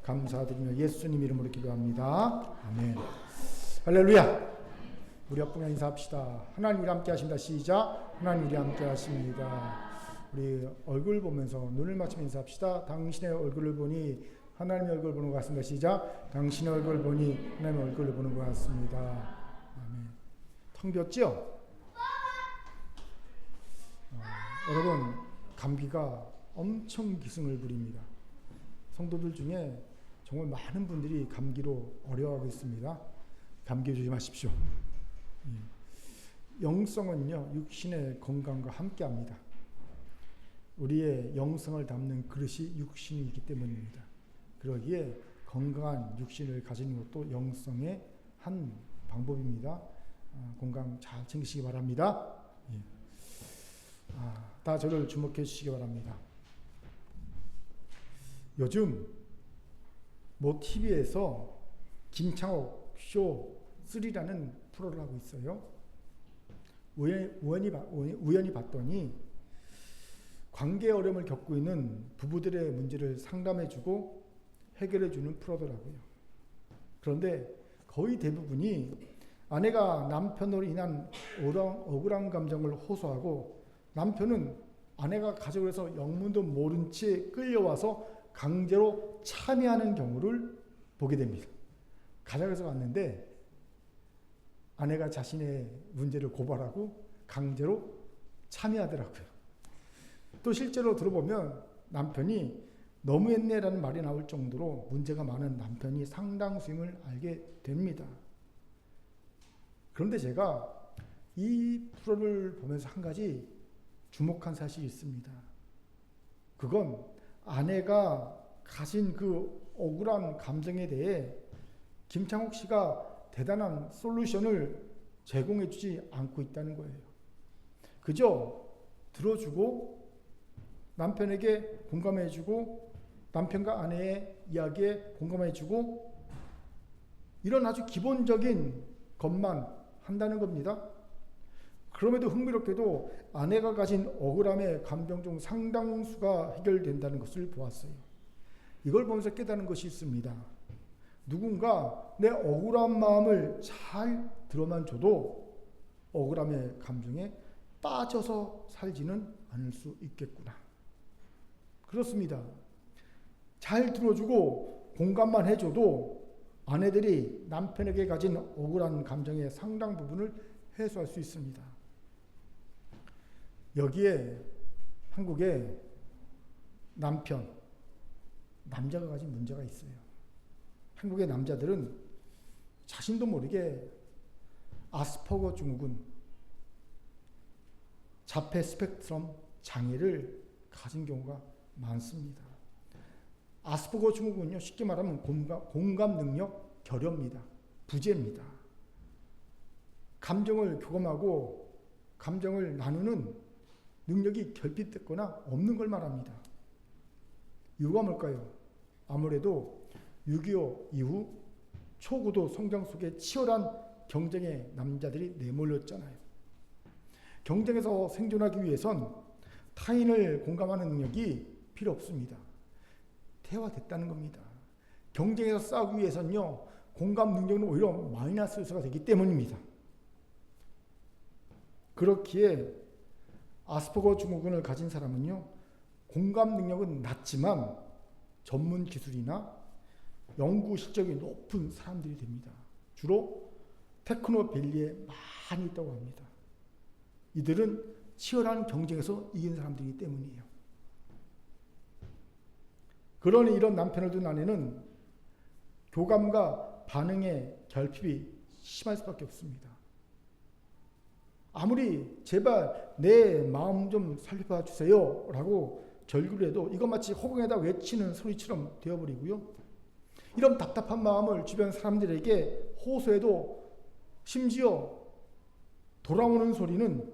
감사드리며 예수님 이름으로 기도합니다. 아멘. 할렐루야. 우리 옆분과 인사합시다. 하나님 우리 함께 하십니다. 시작. 하나님 우리 함께 하십니다. 우리 얼굴 보면서 눈을 맞추며 인사합시다. 당신의 얼굴을 보니 하나님의 얼굴을 보는 것 같습니다. 시작. 당신의 얼굴을 보니 하나님의 얼굴을 보는 것 같습니다. 아멘. 텅 비었죠? 여러분, 감기가 엄청 기승을 부립니다. 성도들 중에 정말 많은 분들이 감기로 어려워하고 있습니다. 감기 조심하십시오. 영성은요, 육신의 건강과 함께합니다. 우리의 영성을 담는 그릇이 육신이기 때문입니다. 그러기에 건강한 육신을 가지는 것도 영성의 한 방법입니다. 건강 잘 챙기시기 바랍니다. 다 저를 주목해 주시기 바랍니다. 요즘 모 TV에서 김창옥 쇼 3라는 프로를 하고 있어요. 우연히 봤더니 관계 어려움을 겪고 있는 부부들의 문제를 상담해주고 해결해주는 프로더라고요. 그런데 거의 대부분이 아내가 남편으로 인한 억울한 감정을 호소하고 남편은 아내가 가족을 해서 영문도 모른 채 끌려와서 강제로 참여하는 경우를 보게 됩니다. 가정에서 봤는데 아내가 자신의 문제를 고발하고 강제로 참여하더라고요. 또 실제로 들어보면 남편이 너무했네라는 말이 나올 정도로 문제가 많은 남편이 상당수임을 알게 됩니다. 그런데 제가 이 프로를 보면서 한 가지 주목한 사실이 있습니다. 그건 아내가 가진 그 억울한 감정에 대해 김창옥 씨가 대단한 솔루션을 제공해 주지 않고 있다는 거예요. 그저 들어주고 남편에게 공감해 주고 남편과 아내의 이야기에 공감해 주고 이런 아주 기본적인 것만 한다는 겁니다. 그럼에도 흥미롭게도 아내가 가진 억울함의 감정 중 상당수가 해결된다는 것을 보았어요. 이걸 보면서 깨달은 것이 있습니다. 누군가 내 억울한 마음을 잘 들어만 줘도 억울함의 감정에 빠져서 살지는 않을 수 있겠구나. 그렇습니다. 잘 들어주고 공감만 해줘도 아내들이 남편에게 가진 억울한 감정의 상당 부분을 해소할 수 있습니다. 여기에 한국의 남자가 가진 문제가 있어요. 한국의 남자들은 자신도 모르게 아스퍼거 증후군, 자폐 스펙트럼 장애를 가진 경우가 많습니다. 아스퍼거 증후군은요, 쉽게 말하면 공감 능력 결여입니다. 부재입니다. 감정을 교감하고 감정을 나누는 능력이 결핍됐거나 없는 걸 말합니다. 이유가 뭘까요? 아무래도 6.25 이후 초고도 성장 속에 치열한 경쟁에 남자들이 내몰렸잖아요. 경쟁에서 생존하기 위해선 타인을 공감하는 능력이 필요 없습니다. 퇴화됐다는 겁니다. 경쟁에서 싸우기 위해서는요, 공감 능력은 오히려 마이너스 요소가 되기 때문입니다. 그렇기에 아스퍼거 증후군을 가진 사람은요, 공감 능력은 낮지만 전문 기술이나 연구 실적이 높은 사람들이 됩니다. 주로 테크노밸리에 많이 있다고 합니다. 이들은 치열한 경쟁에서 이긴 사람들이기 때문이에요. 그러니 이런 남편을 둔 아내는 교감과 반응의 결핍이 심할 수밖에 없습니다. 아무리 제발 내 마음 좀 살펴봐 주세요 라고 절규를 해도 이건 마치 허공에다 외치는 소리처럼 되어버리고요. 이런 답답한 마음을 주변 사람들에게 호소해도 심지어 돌아오는 소리는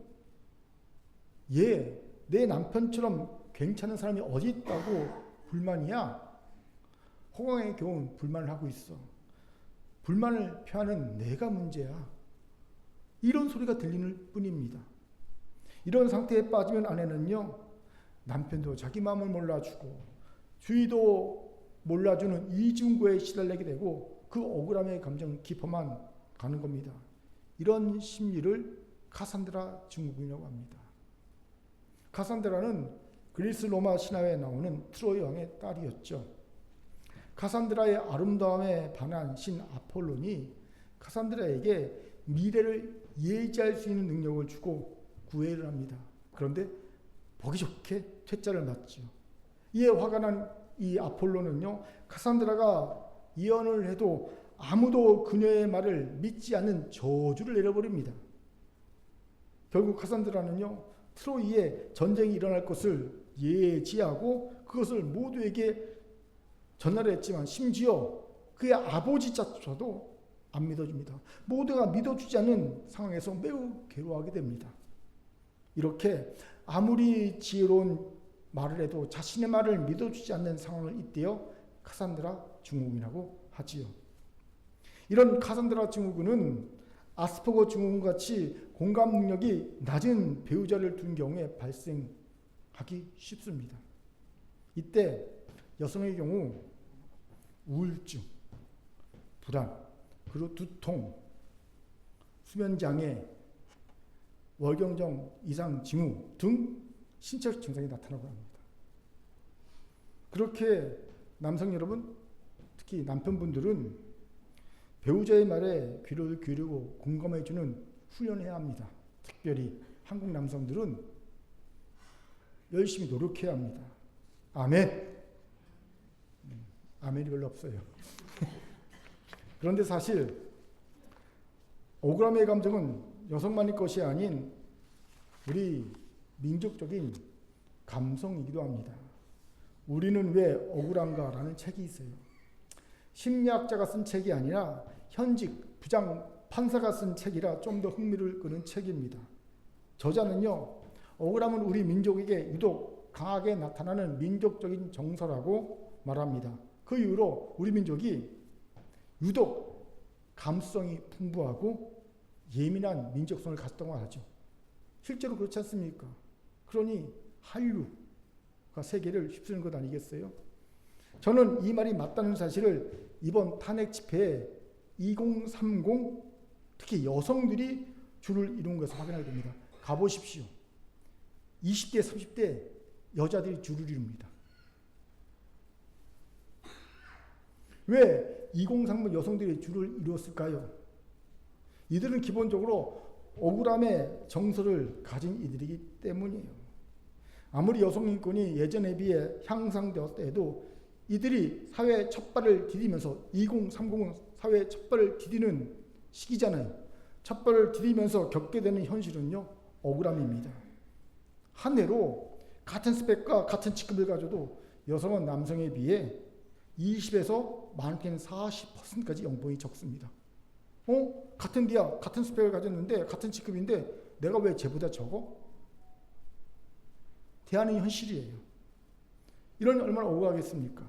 내 남편처럼 괜찮은 사람이 어디 있다고 불만이야? 허공에 겨우 불만을 하고 있어. 불만을 표하는 내가 문제야. 이런 소리가 들리는 뿐입니다. 이런 상태에 빠지면 아내는요, 남편도 자기 마음을 몰라주고 주위도 몰라주는 이중고에 시달리게 되고 그 억울함의 감정 깊어만 가는 겁니다. 이런 심리를 카산드라 증후군이라고 합니다. 카산드라는 그리스 로마 신화에 나오는 트로이 왕의 딸이었죠. 카산드라의 아름다움에 반한 신 아폴론이 카산드라에게 미래를 예지할 수 있는 능력을 주고 구애를 합니다. 그런데 보기 좋게 퇴짜를 맞죠. 이에 화가 난 이 아폴론은요, 카산드라가 예언을 해도 아무도 그녀의 말을 믿지 않는 저주를 내려버립니다. 결국 카산드라는요, 트로이에 전쟁이 일어날 것을 예지하고 그것을 모두에게 전달했지만 심지어 그의 아버지조차도 안 믿어줍니다. 모두가 믿어주지 않는 상황에서 매우 괴로워하게 됩니다. 이렇게 아무리 지혜로운 말을 해도 자신의 말을 믿어주지 않는 상황을 잇대어 카산드라 증후군이라고 하지요. 이런 카산드라 증후군은 아스퍼거 증후군 같이 공감 능력이 낮은 배우자를 둔 경우에 발생하기 쉽습니다. 이때 여성의 경우 우울증, 불안, 그리고 두통, 수면장애, 월경정 이상 징후 등 신체적 증상이 나타나고 합니다. 그렇게 남성 여러분, 특히 남편분들은 배우자의 말에 귀를 기울이고 공감해주는 훈련을 해야 합니다. 특별히 한국 남성들은 열심히 노력해야 합니다. 아멘. 아멘이 별로 없어요. 그런데 사실 억울함의 감정은 여성만의 것이 아닌 우리 민족적인 감성이기도 합니다. 우리는 왜 억울한가라는 책이 있어요. 심리학자가 쓴 책이 아니라 현직 부장 판사가 쓴 책이라 좀 더 흥미를 끄는 책입니다. 저자는요, 억울함은 우리 민족에게 유독 강하게 나타나는 민족적인 정서라고 말합니다. 그 이후로 우리 민족이 유독 감수성이 풍부하고 예민한 민족성을 가졌다고 하죠. 실제로 그렇지 않습니까? 그러니 한류가 세계를 휩쓰는 것 아니겠어요? 저는 이 말이 맞다는 사실을 이번 탄핵 집회에 2030 특히 여성들이 줄을 이룬 것을 확인하게 됩니다. 가보십시오. 20대, 30대 여자들이 줄을 이룹니다. 왜 2030 여성들이 줄을 이루었을까요? 이들은 기본적으로 억울함의 정서를 가진 이들이기 때문이에요. 아무리 여성 인권이 예전에 비해 향상되었다 해도 이들이 사회의 첫발을 디디면서 2030은 사회의 첫발을 디디는 시기잖아요. 첫발을 디디면서 겪게 되는 현실은요, 억울함입니다. 한 해로 같은 스펙과 같은 직급을 가져도 여성은 남성에 비해 20에서 많게는 40%까지 연봉이 적습니다. 같은 대학, 같은 스펙을 가졌는데 같은 직급인데 내가 왜 쟤보다 적어? 대하는 현실이에요. 이런 얼마나 억울하겠습니까?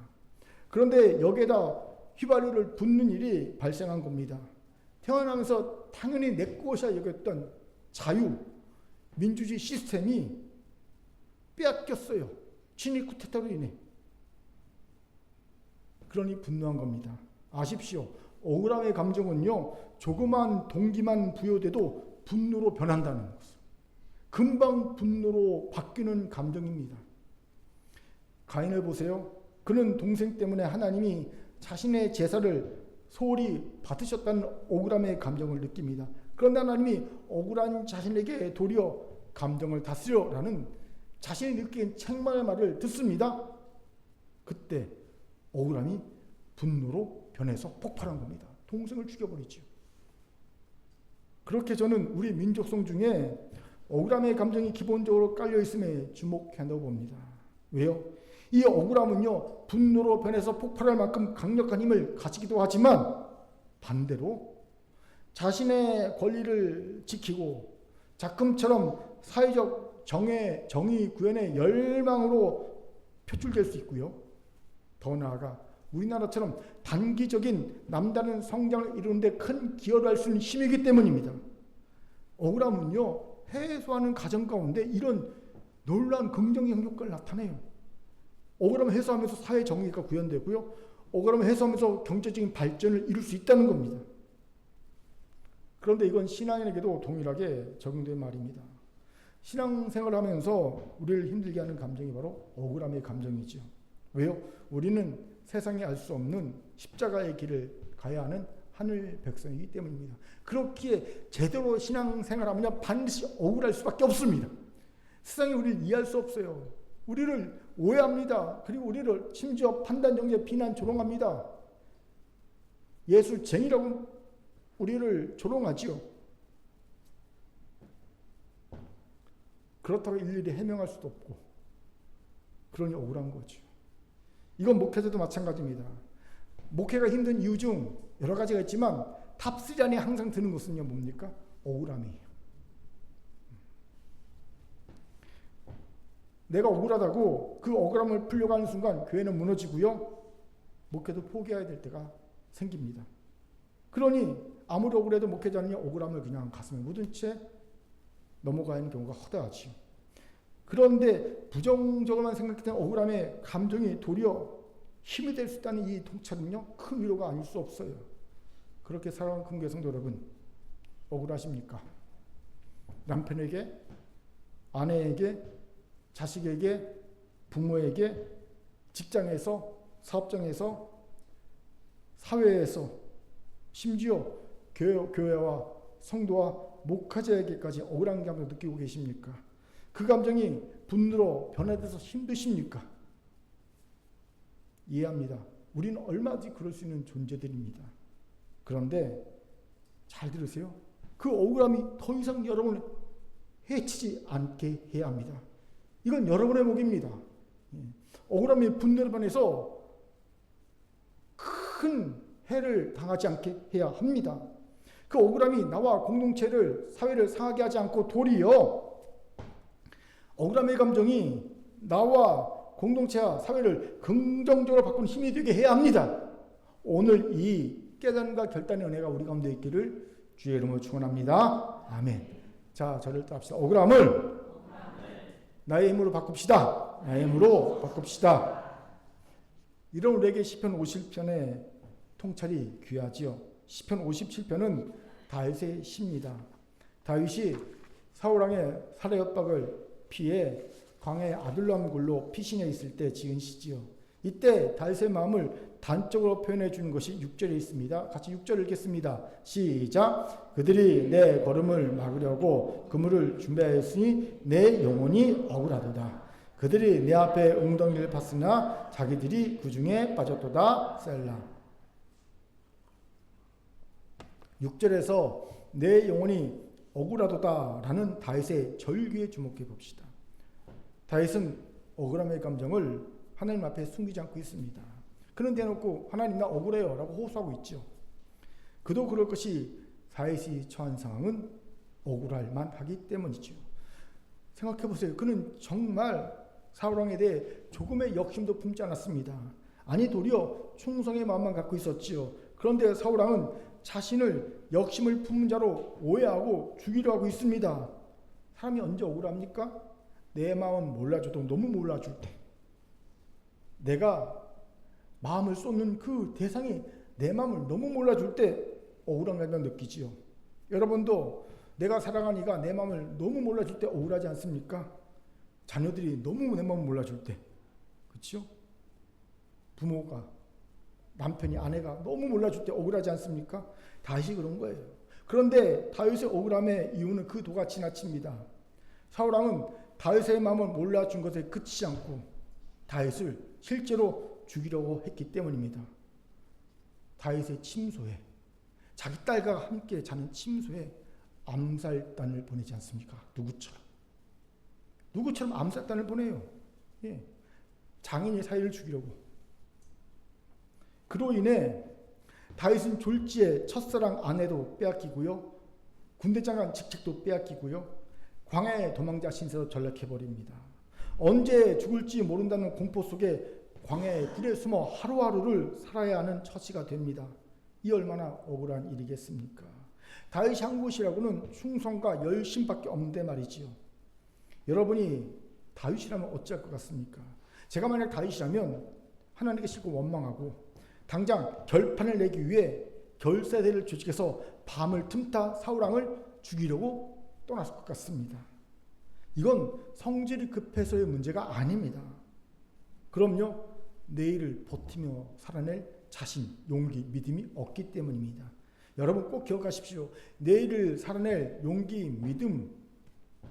그런데 여기에다 휘발유를 붓는 일이 발생한 겁니다. 태어나면서 당연히 내 것이야 여겼던 자유, 민주주의 시스템이 빼앗겼어요. 친일 쿠데타로 인해. 그러니 분노한 겁니다. 아십시오. 억울함의 감정은요, 조그만 동기만 부여돼도 분노로 변한다는 것을. 금방 분노로 바뀌는 감정입니다. 가인을 보세요. 그는 동생 때문에 하나님이 자신의 제사를 소홀히 받으셨다는 억울함의 감정을 느낍니다. 그런데 하나님이 억울한 자신에게 도리어 감정을 다스려라는 자신이 느낀 책망의 말을 듣습니다. 그때 억울함이 분노로 변해서 폭발한 겁니다. 동생을 죽여버리죠. 그렇게 저는 우리 민족성 중에 억울함의 감정이 기본적으로 깔려있음에 주목한다고 봅니다. 왜요? 이 억울함은요, 분노로 변해서 폭발할 만큼 강력한 힘을 가지기도 하지만 반대로 자신의 권리를 지키고 작금처럼 사회적 정의 구현의 열망으로 표출될 수 있고요. 더 나아가 우리나라처럼 단기적인 남다른 성장을 이루는데 큰 기여를 할 수 있는 힘이기 때문입니다. 억울함은요, 해소하는 과정 가운데 이런 놀라운 긍정적 효과를 나타내요. 억울함을 해소하면서 사회 정의가 구현되고요. 억울함을 해소하면서 경제적인 발전을 이룰 수 있다는 겁니다. 그런데 이건 신앙인에게도 동일하게 적용된 말입니다. 신앙생활을 하면서 우리를 힘들게 하는 감정이 바로 억울함의 감정이죠. 왜요? 우리는 세상에 알 수 없는 십자가의 길을 가야 하는 하늘 백성이기 때문입니다. 그렇기에 제대로 신앙생활하면 반드시 억울할 수밖에 없습니다. 세상이 우리를 이해할 수 없어요. 우리를 오해합니다. 그리고 우리를 심지어 판단, 정죄, 비난, 조롱합니다. 예술쟁이라고 우리를 조롱하지요. 그렇다고 일일이 해명할 수도 없고, 그러니 억울한 거죠. 이건 목회자도 마찬가지입니다. 목회가 힘든 이유 중 여러 가지가 있지만 탑3 안에 항상 드는 것은요, 뭡니까? 억울함이에요. 내가 억울하다고 그 억울함을 풀려고 하는 순간 교회는 무너지고요, 목회도 포기해야 될 때가 생깁니다. 그러니 아무리 억울해도 목회자는 억울함을 그냥 가슴에 묻은 채 넘어가는 경우가 허다하지요. 그런데 부정적으로만 생각했던 억울함의 감정이 도리어 힘이 될 수 있다는 이 통찰은요, 큰 위로가 아닐 수 없어요. 그렇게 사랑하는 큰교회 성도 여러분, 억울하십니까? 남편에게, 아내에게, 자식에게, 부모에게, 직장에서, 사업장에서, 사회에서, 심지어 교회와 성도와 목회자에게까지 억울한 감정을 느끼고 계십니까? 그 감정이 분노로 변화돼서 힘드십니까? 이해합니다. 우리는 얼마든지 그럴 수 있는 존재들입니다. 그런데 잘 들으세요. 그 억울함이 더 이상 여러분을 해치지 않게 해야 합니다. 이건 여러분의 몫입니다. 억울함이 분노로 변해서 큰 해를 당하지 않게 해야 합니다. 그 억울함이 나와 공동체를, 사회를 상하게 하지 않고 도리어 억울함의 감정이 나와 공동체와 사회를 긍정적으로 바꾸는 힘이 되게 해야 합니다. 오늘 이 깨달음과 결단의 은혜가 우리 가운데 있기를 주의 이름으로 축원합니다. 아멘. 자, 저를 따릅시다. 억울함을 나의 힘으로 바꿉시다. 나의 힘으로 바꿉시다. 이런 우리에게 시편 50편의 통찰이 귀하지요. 시편 57편은 다윗의 시입니다. 다윗이 사울왕의 살해 협박을 피해 광야의 아둘람 굴로 피신해 있을 때 지은 시지요. 이때 다윗의 마음을 단적으로 표현해 주는 것이 6절에 있습니다. 같이 6절 읽겠습니다. 시작. 그들이 내 걸음을 막으려고 그물을 준비하였으니 내 영혼이 억울하도다. 그들이 내 앞에 웅덩이를 팠으나 자기들이 그 중에 빠졌도다. 셀라. 6절에서 내 영혼이 억울하도다라는 다윗의 절규에 주목해 봅시다. 다윗은 억울함의 감정을 하나님 앞에 숨기지 않고 있습니다. 그런 데 놓고 하나님 나 억울해요 라고 호소하고 있죠. 그도 그럴 것이 다윗이 처한 상황은 억울할 만하기 때문이죠. 생각해 보세요. 그는 정말 사울왕에 대해 조금의 역심도 품지 않았습니다. 아니 도리어 충성의 마음만 갖고 있었지요. 그런데 사울왕은 자신을 역심을 품은 자로 오해하고 죽이려 하고 있습니다. 사람이 언제 억울합니까? 내 마음은 몰라줘도 너무 몰라줄 때, 내가 마음을 쏟는 그 대상이 내 마음을 너무 몰라줄 때 억울한 감정 느끼지요. 여러분도 내가 사랑하는 이가 내 마음을 너무 몰라줄 때 억울하지 않습니까? 자녀들이 너무 내 마음을 몰라줄 때, 그렇죠? 부모가, 남편이, 아내가 너무 몰라줄 때 억울하지 않습니까? 다윗이 그런 거예요. 그런데 다윗의 억울함의 이유는 그 도가 지나칩니다. 사울왕은 다윗의 마음을 몰라준 것에 그치지 않고 다윗을 실제로 죽이려고 했기 때문입니다. 다윗의 침소에, 자기 딸과 함께 자는 침소에 암살단을 보내지 않습니까? 누구처럼 암살단을 보내요. 예. 장인의 사이를 죽이려고. 그로 인해 다윗은 졸지에 첫사랑 아내도 빼앗기고요, 군대장관 직책도 빼앗기고요, 광야에 도망자 신세로 전락해버립니다. 언제 죽을지 모른다는 공포 속에 광야의 굴에 숨어 하루하루를 살아야 하는 처지가 됩니다. 이 얼마나 억울한 일이겠습니까? 다윗이 한 것이라고는 충성과 열심밖에 없는데 말이지요. 여러분이 다윗이라면 어찌할 것 같습니까? 제가 만약 다윗이라면 하나님께 싫고 원망하고 당장 결판을 내기 위해 결사대를 조직해서 밤을 틈타 사울왕을 죽이려고 떠났을 것 같습니다. 이건 성질이 급해서의 문제가 아닙니다. 그럼요, 내일을 버티며 살아낼 자신, 용기, 믿음이 없기 때문입니다. 여러분 꼭 기억하십시오. 내일을 살아낼 용기, 믿음,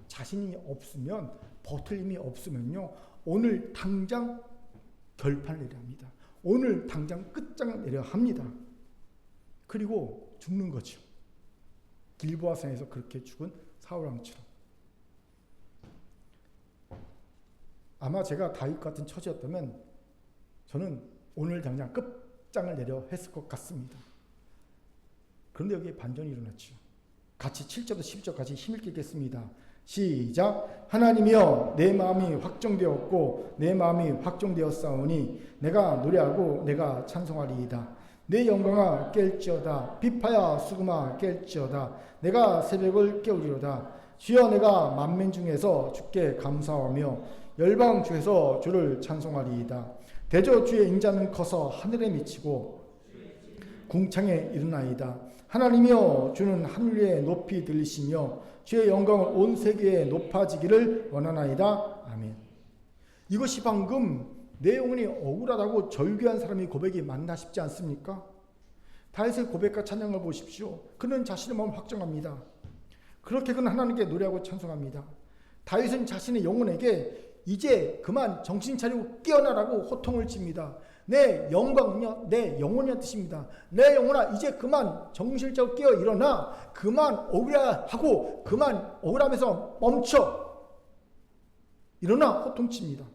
자신이 없으면, 버틸 힘이 없으면요, 오늘 당장 결판을 내려야 합니다. 오늘 당장 끝장을 내려야 합니다. 그리고 죽는 거죠. 길보아산에서 그렇게 죽은 사울왕처럼. 아마 제가 다윗 같은 처지였다면 저는 오늘 당장 끝장을 내려 했을 것 같습니다. 그런데 여기에 반전이 일어났죠. 같이 7절부터 12절까지 힘있게 읽겠습니다. 시작. 하나님이여 내 마음이 확정되었고 내 마음이 확정되었사오니 내가 노래하고 내가 찬송하리이다. 내 영광아 깰지어다. 비파야 수금아 깰지어다. 내가 새벽을 깨우리로다. 주여 내가 만민 중에서 주께 감사하며 열방 중에서 주를 찬송하리이다. 대저 주의 인자는 커서 하늘에 미치고 궁창에 이르나이다. 하나님이여 주는 하늘 위에 높이 들리시며 주의 영광을 온 세계에 높아지기를 원하나이다. 아멘. 이것이 방금 내 영혼이 억울하다고 절규한 사람의 고백이 맞나 싶지 않습니까? 다윗의 고백과 찬양을 보십시오. 그는 자신의 마음을 확정합니다. 그렇게 그는 하나님께 노래하고 찬송합니다. 다윗은 자신의 영혼에게 이제 그만 정신 차리고 깨어나라고 호통을 칩니다. 내 영광이냐, 내 영혼이란 뜻입니다. 내 영혼아 이제 그만 정신을 차리고 깨어 일어나. 그만 억울하고 그만 억울하면서 멈춰. 일어나 호통칩니다.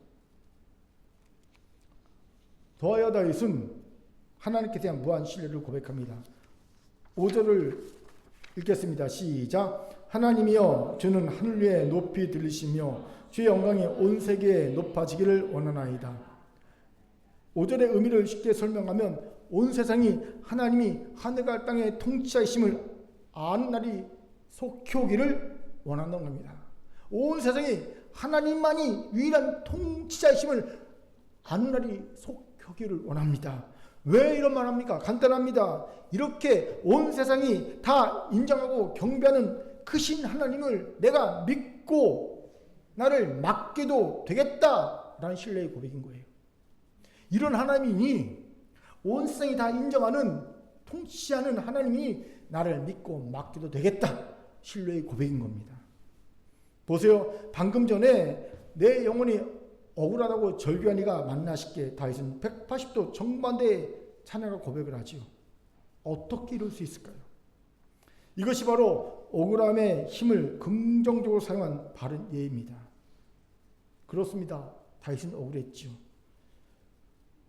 더하여 다윗은 하나님께 대한 무한 신뢰를 고백합니다. 5절을 읽겠습니다. 시작. 하나님이여 주는 하늘 위에 높이 들리시며 주의 영광이 온 세계에 높아지기를 원하나이다. 5절의 의미를 쉽게 설명하면 온 세상이 하나님이 하늘과 땅의 통치자이심을 아는 날이 속히 오기를 원한다는 겁니다. 온 세상이 하나님만이 유일한 통치자이심을 아는 날이 속히 오기를 원합니다. 왜 이런 말 합니까? 간단합니다. 이렇게 온 세상이 다 인정하고 경배하는 크신 하나님을 내가 믿고 나를 맡겨도 되겠다라는 신뢰의 고백인 거예요. 이런 하나님이니 온 세상이 다 인정하는 통치하는 하나님이 나를 믿고 맡겨도 되겠다 신뢰의 고백인 겁니다. 보세요. 방금 전에 내 영혼이 억울하다고 절규한 이가 맞나 싶게 다윗은 180도 정반대의 찬양과 고백을 하지요. 어떻게 이룰 수 있을까요? 이것이 바로 억울함의 힘을 긍정적으로 사용한 바른 예입니다. 그렇습니다. 다윗은 억울했지요.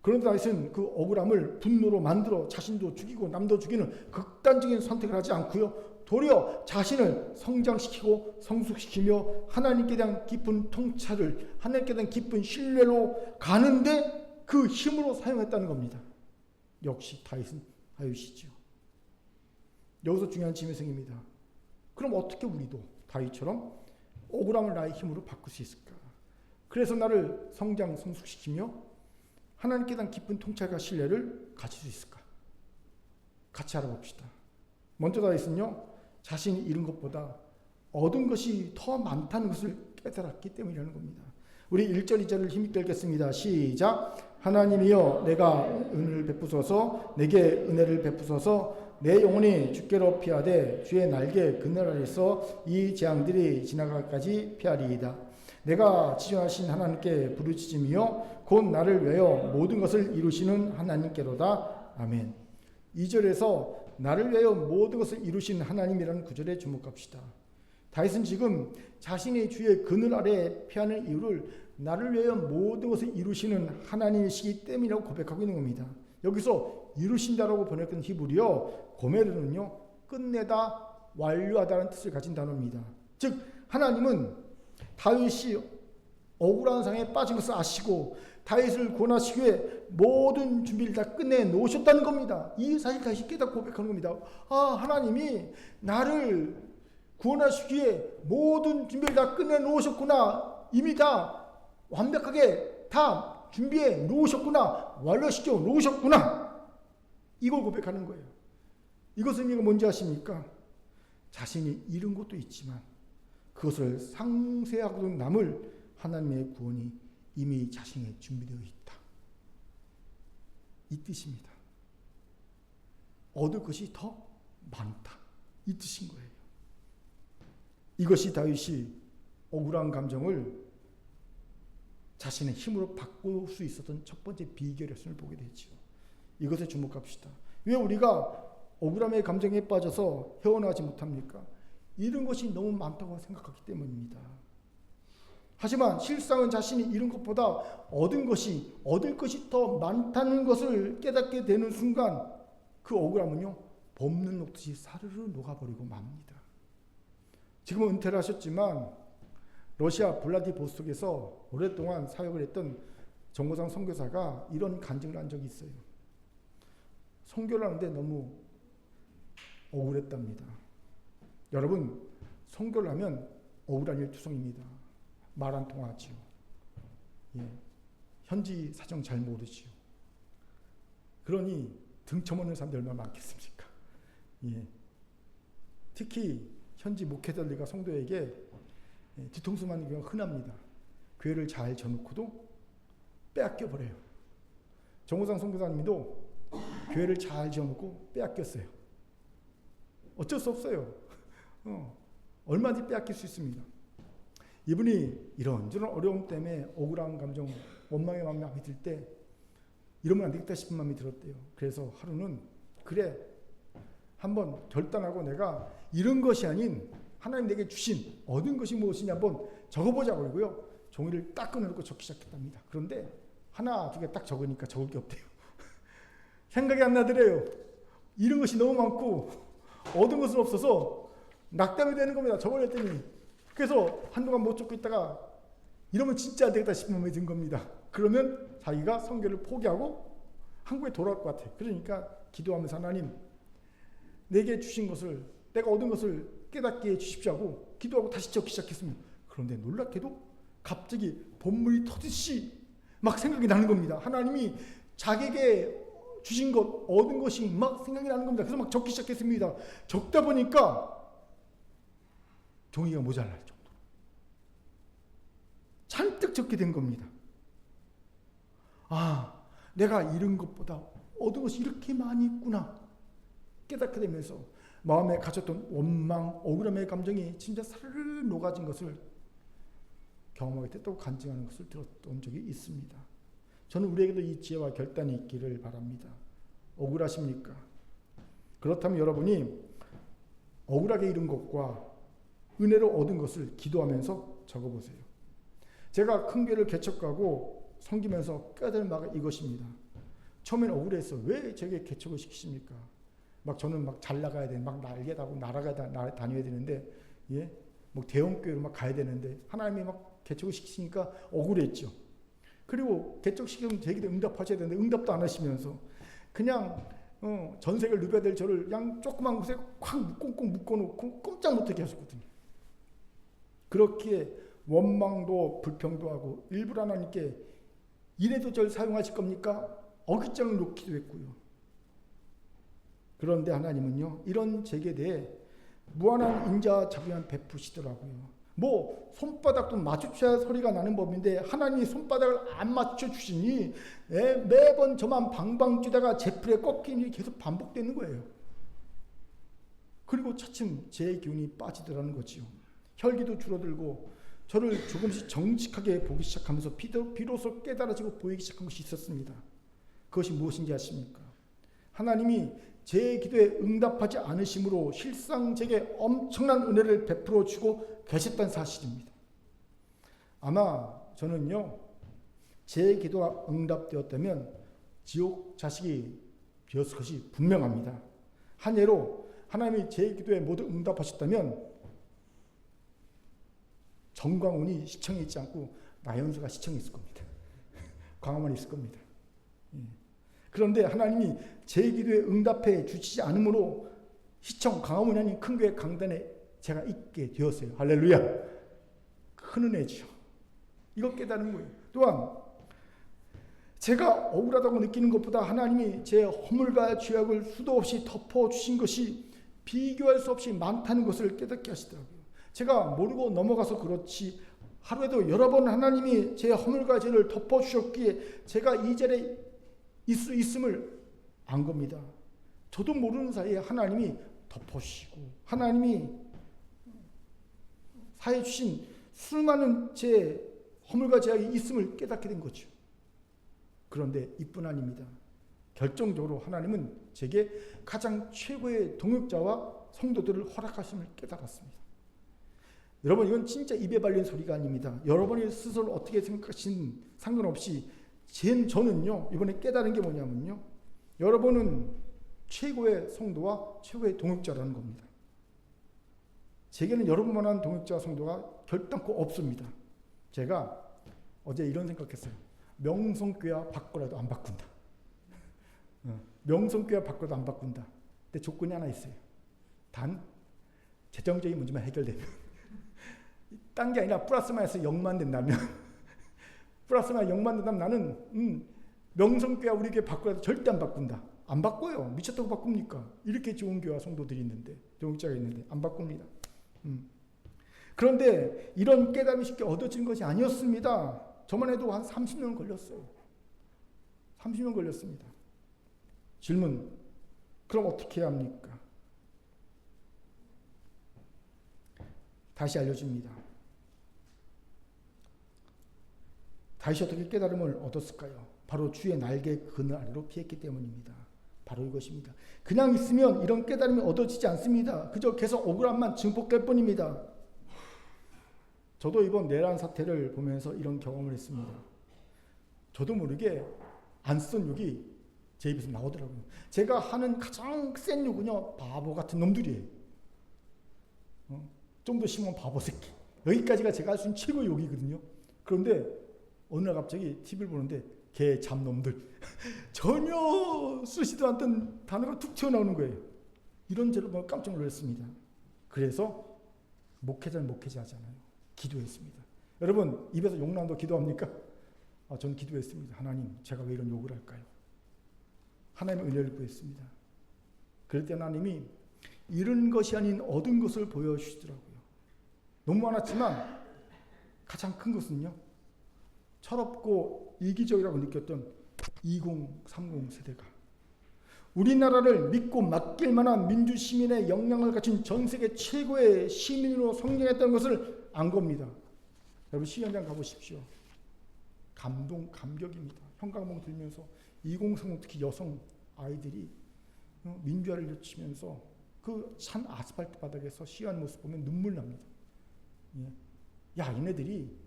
그런데 다윗은 그 억울함을 분노로 만들어 자신도 죽이고 남도 죽이는 극단적인 선택을 하지 않고요. 도리어 자신을 성장시키고 성숙시키며 하나님께 대한 깊은 통찰을, 하나님께 대한 깊은 신뢰로 가는데 그 힘으로 사용했다는 겁니다. 역시 다윗은 다윗이지요. 여기서 중요한 짐승입니다. 그럼 어떻게 우리도 다윗처럼 억울함을 나의 힘으로 바꿀 수 있을까? 그래서 나를 성장 성숙시키며 하나님께 대한 깊은 통찰과 신뢰를 가질 수 있을까? 같이 알아봅시다. 먼저 다윗은요, 자신이 잃은 것보다 얻은 것이 더 많다는 것을 깨달았기 때문이라는 겁니다. 우리 1절 2절을 힘있게 읽겠습니다. 시작. 하나님이여 내가 은혜를 베푸소서, 내게 은혜를 베푸소서. 내 영혼이 주께로 피하되 주의 날개 그늘 아래서 이 재앙들이 지나가기까지 피하리이다. 내가 지존하신 하나님께 부르짖으며 곧 나를 위하여 모든 것을 이루시는 하나님께로다. 아멘. 2절에서 나를 위하여 모든 것을 이루신 하나님이라는 구절에 주목합시다. 다윗은 지금 자신의 주의 그늘 아래 피하는 이유를 나를 위하여 모든 것을 이루시는 하나님이시기 때문이라고 고백하고 있는 겁니다. 여기서 이루신다라고 번역된 히브리어 고메르는요, 끝내다, 완료하다는 뜻을 가진 단어입니다. 즉 하나님은 다윗이 억울한 상황에 빠진 것을 아시고 다윗을 구원하시기 위해 모든 준비를 다 끝내 놓으셨다는 겁니다. 이 사실 다시 깨닫고 고백하는 겁니다. 아, 하나님이 나를 구원하시기 위해 모든 준비를 다 끝내 놓으셨구나. 이미 다 완벽하게 다 준비해 놓으셨구나. 완료시켜 놓으셨구나. 이걸 고백하는 거예요. 이것의 의미가 뭔지 아십니까? 자신이 잃은 것도 있지만 그것을 상쇄하고도 남을 하나님의 구원이 이미 자신에 준비되어 있다. 이 뜻입니다. 얻을 것이 더 많다. 이 뜻인 거예요. 이것이 다윗이 억울한 감정을 자신의 힘으로 바꿀 수 있었던 첫 번째 비결이었음을 보게 되죠. 이것에 주목합시다. 왜 우리가 억울함의 감정에 빠져서 헤어나지 못합니까? 잃은 것이 너무 많다고 생각하기 때문입니다. 하지만 실상은 자신이 잃은 것보다 얻을 것이 더 많다는 것을 깨닫게 되는 순간 그 억울함은요, 봄눈 녹듯이 사르르 녹아버리고 맙니다. 지금은 은퇴를 하셨지만 러시아 블라디보스톡에서 오랫동안 사역을 했던 정호상 선교사가 이런 간증을 한 적이 있어요. 선교를 하는데 너무 억울했답니다. 여러분, 선교를 하면 억울한 일투성입니다. 말 안 통하지요. 예. 현지 사정 잘 모르지요. 그러니 등쳐먹는 사람들이 얼마나 많겠습니까? 예. 특히 현지 목회자들과 성도에게 뒤통수 맞는 경우가 흔합니다. 교회를 잘 져놓고도 빼앗겨 버려요. 정호상 선교사님도 교회를 잘 지어놓고 빼앗겼어요. 어쩔 수 없어요. 얼마든지 빼앗길 수 있습니다. 이분이 이런저런 어려움 때문에 억울한 감정, 원망의 마음이 들 때 이러면 안 되겠다 싶은 마음이 들었대요. 그래서 하루는 그래, 한번 결단하고 내가 잃은 것이 아닌 하나님 내게 주신 얻은 것이 무엇이냐 한번 적어보자고 그러고요. 종이를 딱 꺼내놓고 적기 시작했답니다. 그런데 하나, 두 개 딱 적으니까 적을 게 없대요. 생각이 안 나더래요. 잃은 것이 너무 많고 얻은 것은 없어서 낙담이 되는 겁니다. 적어냈더니. 그래서 한동안 못 적고 있다가 이러면 진짜 안 되겠다 싶은 마음이 든 겁니다. 그러면 자기가 선교를 포기하고 한국에 돌아올 것 같아요. 그러니까 기도하면서 하나님, 내게 주신 것을, 내가 얻은 것을 깨닫게 해주십시오 하고 기도하고 다시 적기 시작했습니다. 그런데 놀랍게도 갑자기 본물이 터지듯이 막 생각이 나는 겁니다. 하나님이 자기에게 주신 것, 얻은 것이 막 생각이 나는 겁니다. 그래서 막 적기 시작했습니다. 적다 보니까 종이가 모자랄 정도로 잔뜩 적게 된 겁니다. 아, 내가 잃은 것보다 얻은 것이 이렇게 많이 있구나 깨닫게 되면서 마음에 가졌던 원망, 억울함의 감정이 진짜 사르르 녹아진 것을 경험하게 됐다고 간증하는 것을 들었던 적이 있습니다. 저는 우리에게도 이 지혜와 결단이 있기를 바랍니다. 억울하십니까? 그렇다면 여러분이 억울하게 잃은 것과 은혜로 얻은 것을 기도하면서 적어보세요. 제가 큰 교회를 개척하고 섬기면서 깨달은 바가 이것입니다. 처음엔 억울했어요. 왜 제게 개척을 시키십니까? 막 저는 막 잘 나가야 되는, 막 날개다고 다녀야 되는데, 예? 뭐 대형교회로 막 가야 되는데, 하나님이 막 개척을 시키시니까 억울했죠. 그리고 개척시키면 제기도 응답하셔야 되는데, 응답도 안 하시면서, 그냥, 전세를 누벼야 될 저를 그냥 조그만 곳에 콱 꽁꽁 묶어놓고 꼼짝 못하게 하셨거든요. 그렇게 원망도 불평도 하고, 일부러 하나님께 이래도 저를 사용하실 겁니까? 어깃장을 놓기도 했고요. 그런데 하나님은요, 이런 제게 대해 무한한 인자자비만 베푸시더라고요. 뭐 손바닥도 맞춰야 소리가 나는 법인데 하나님이 손바닥을 안 맞춰 주시니 매번 저만 방방 뛰다가 제풀에 꺾이는 일이 계속 반복되는 거예요. 그리고 차츰 제 기운이 빠지더라는 거지요. 혈기도 줄어들고 저를 조금씩 정직하게 보기 시작하면서 비로소 깨달아지고 보이기 시작한 것이 있었습니다. 그것이 무엇인지 아십니까? 하나님이 제 기도에 응답하지 않으심으로 실상 제게 엄청난 은혜를 베풀어 주고 계셨다는 사실입니다. 아마 저는요, 제 기도가 응답되었다면 지옥 자식이 되었을 것이 분명합니다. 한 예로 하나님이 제 기도에 모두 응답하셨다면 정광훈이 시청에 있지 않고 나연수가 시청에 있을 겁니다. 광화문에 있을 겁니다. 예. 그런데 하나님이 제 기도에 응답해 주시지 않으므로 시청 광화문이 아닌 큰 교회 강단에 제가 있게 되었어요. 할렐루야. 큰 은혜죠. 이거 깨달은 거예요. 또한 제가 억울하다고 느끼는 것보다 하나님이 제 허물과 죄악을 수도 없이 덮어주신 것이 비교할 수 없이 많다는 것을 깨닫게 하시더라고요. 제가 모르고 넘어가서 그렇지 하루에도 여러 번 하나님이 제 허물과 죄를 덮어주셨기에 제가 이 자리에 있음을 안 겁니다. 저도 모르는 사이에 하나님이 덮어주시고 하나님이 사해 주신 수많은 제 허물과 죄악이 있음을 깨닫게 된 거죠. 그런데 이뿐 아닙니다. 결정적으로 하나님은 제게 가장 최고의 동역자와 성도들을 허락하심을 깨달았습니다. 여러분, 이건 진짜 입에 발린 소리가 아닙니다. 여러분이 스스로 어떻게 생각하시는 상관없이 저는요 이번에 깨달은 게 뭐냐면요, 여러분은 최고의 성도와 최고의 동역자라는 겁니다. 제게는 여러분만한 동역자와 성도가 결단코 없습니다. 제가 어제 이런 생각했어요. 명성교회 바꾸라도 안 바꾼다. 명성교회 바꾸라도 안 바꾼다. 근데 조건이 하나 있어요. 단 재정적인 문제만 해결되면. 딴 게 아니라 플러스 마이너스 0만 된다면 플러스 마이너스 0만 된다면 나는 명성교회 우리 교회 바꾸라도 절대 안 바꾼다. 안 바꿔요. 미쳤다고 바꿉니까? 이렇게 좋은 교회와 성도들이 있는데, 동역자가 있는데 안 바꿉니다. 그런데 이런 깨달음이 쉽게 얻어진 것이 아니었습니다. 저만 해도 한 30년 걸렸어요. 30년 걸렸습니다. 질문, 그럼 어떻게 해야 합니까? 다시 알려줍니다. 다시 어떻게 깨달음을 얻었을까요? 바로 주의 날개 그늘 아래로 피했기 때문입니다. 바로 이것입니다. 그냥 있으면 이런 깨달음이 얻어지지 않습니다. 그저 계속 억울함만 증폭될 뿐입니다. 저도 이번 내란 사태를 보면서 이런 경험을 했습니다. 저도 모르게 안 쓴 욕이 제 입에서 나오더라고요. 제가 하는 가장 센 욕은요, 바보 같은 놈들이에요. 좀 더 심한 바보 새끼. 여기까지가 제가 할 수 있는 최고의 욕이거든요. 그런데 어느 날 갑자기 TV를 보는데 개 잡놈들 전혀 쓰지도 않던 단어가 툭 튀어나오는 거예요. 이런 죄로 깜짝 놀랐습니다. 그래서 목회자는 목회자잖아요. 기도했습니다. 여러분, 입에서 욕 나온다고 기도합니까? 전 기도했습니다. 하나님, 제가 왜 이런 욕을 할까요? 하나님의 은혜를 구했습니다. 그럴 때 하나님이 잃은 것이 아닌 얻은 것을 보여주시더라고요. 너무 많았지만 가장 큰 것은요, 철없고 이기적이라고 느꼈던 2030 세대가 우리나라를 믿고 맡길 만한 민주 시민의 역량을 갖춘 전 세계 최고의 시민으로 성장했다는 것을 안 겁니다. 여러분, 시연장 가보십시오. 감격입니다. 형광봉 들면서 2030 특히 여성 아이들이 민주화를 외치면서 그 산 아스팔트 바닥에서 시위하는 모습 보면 눈물 납니다. 야, 얘네들이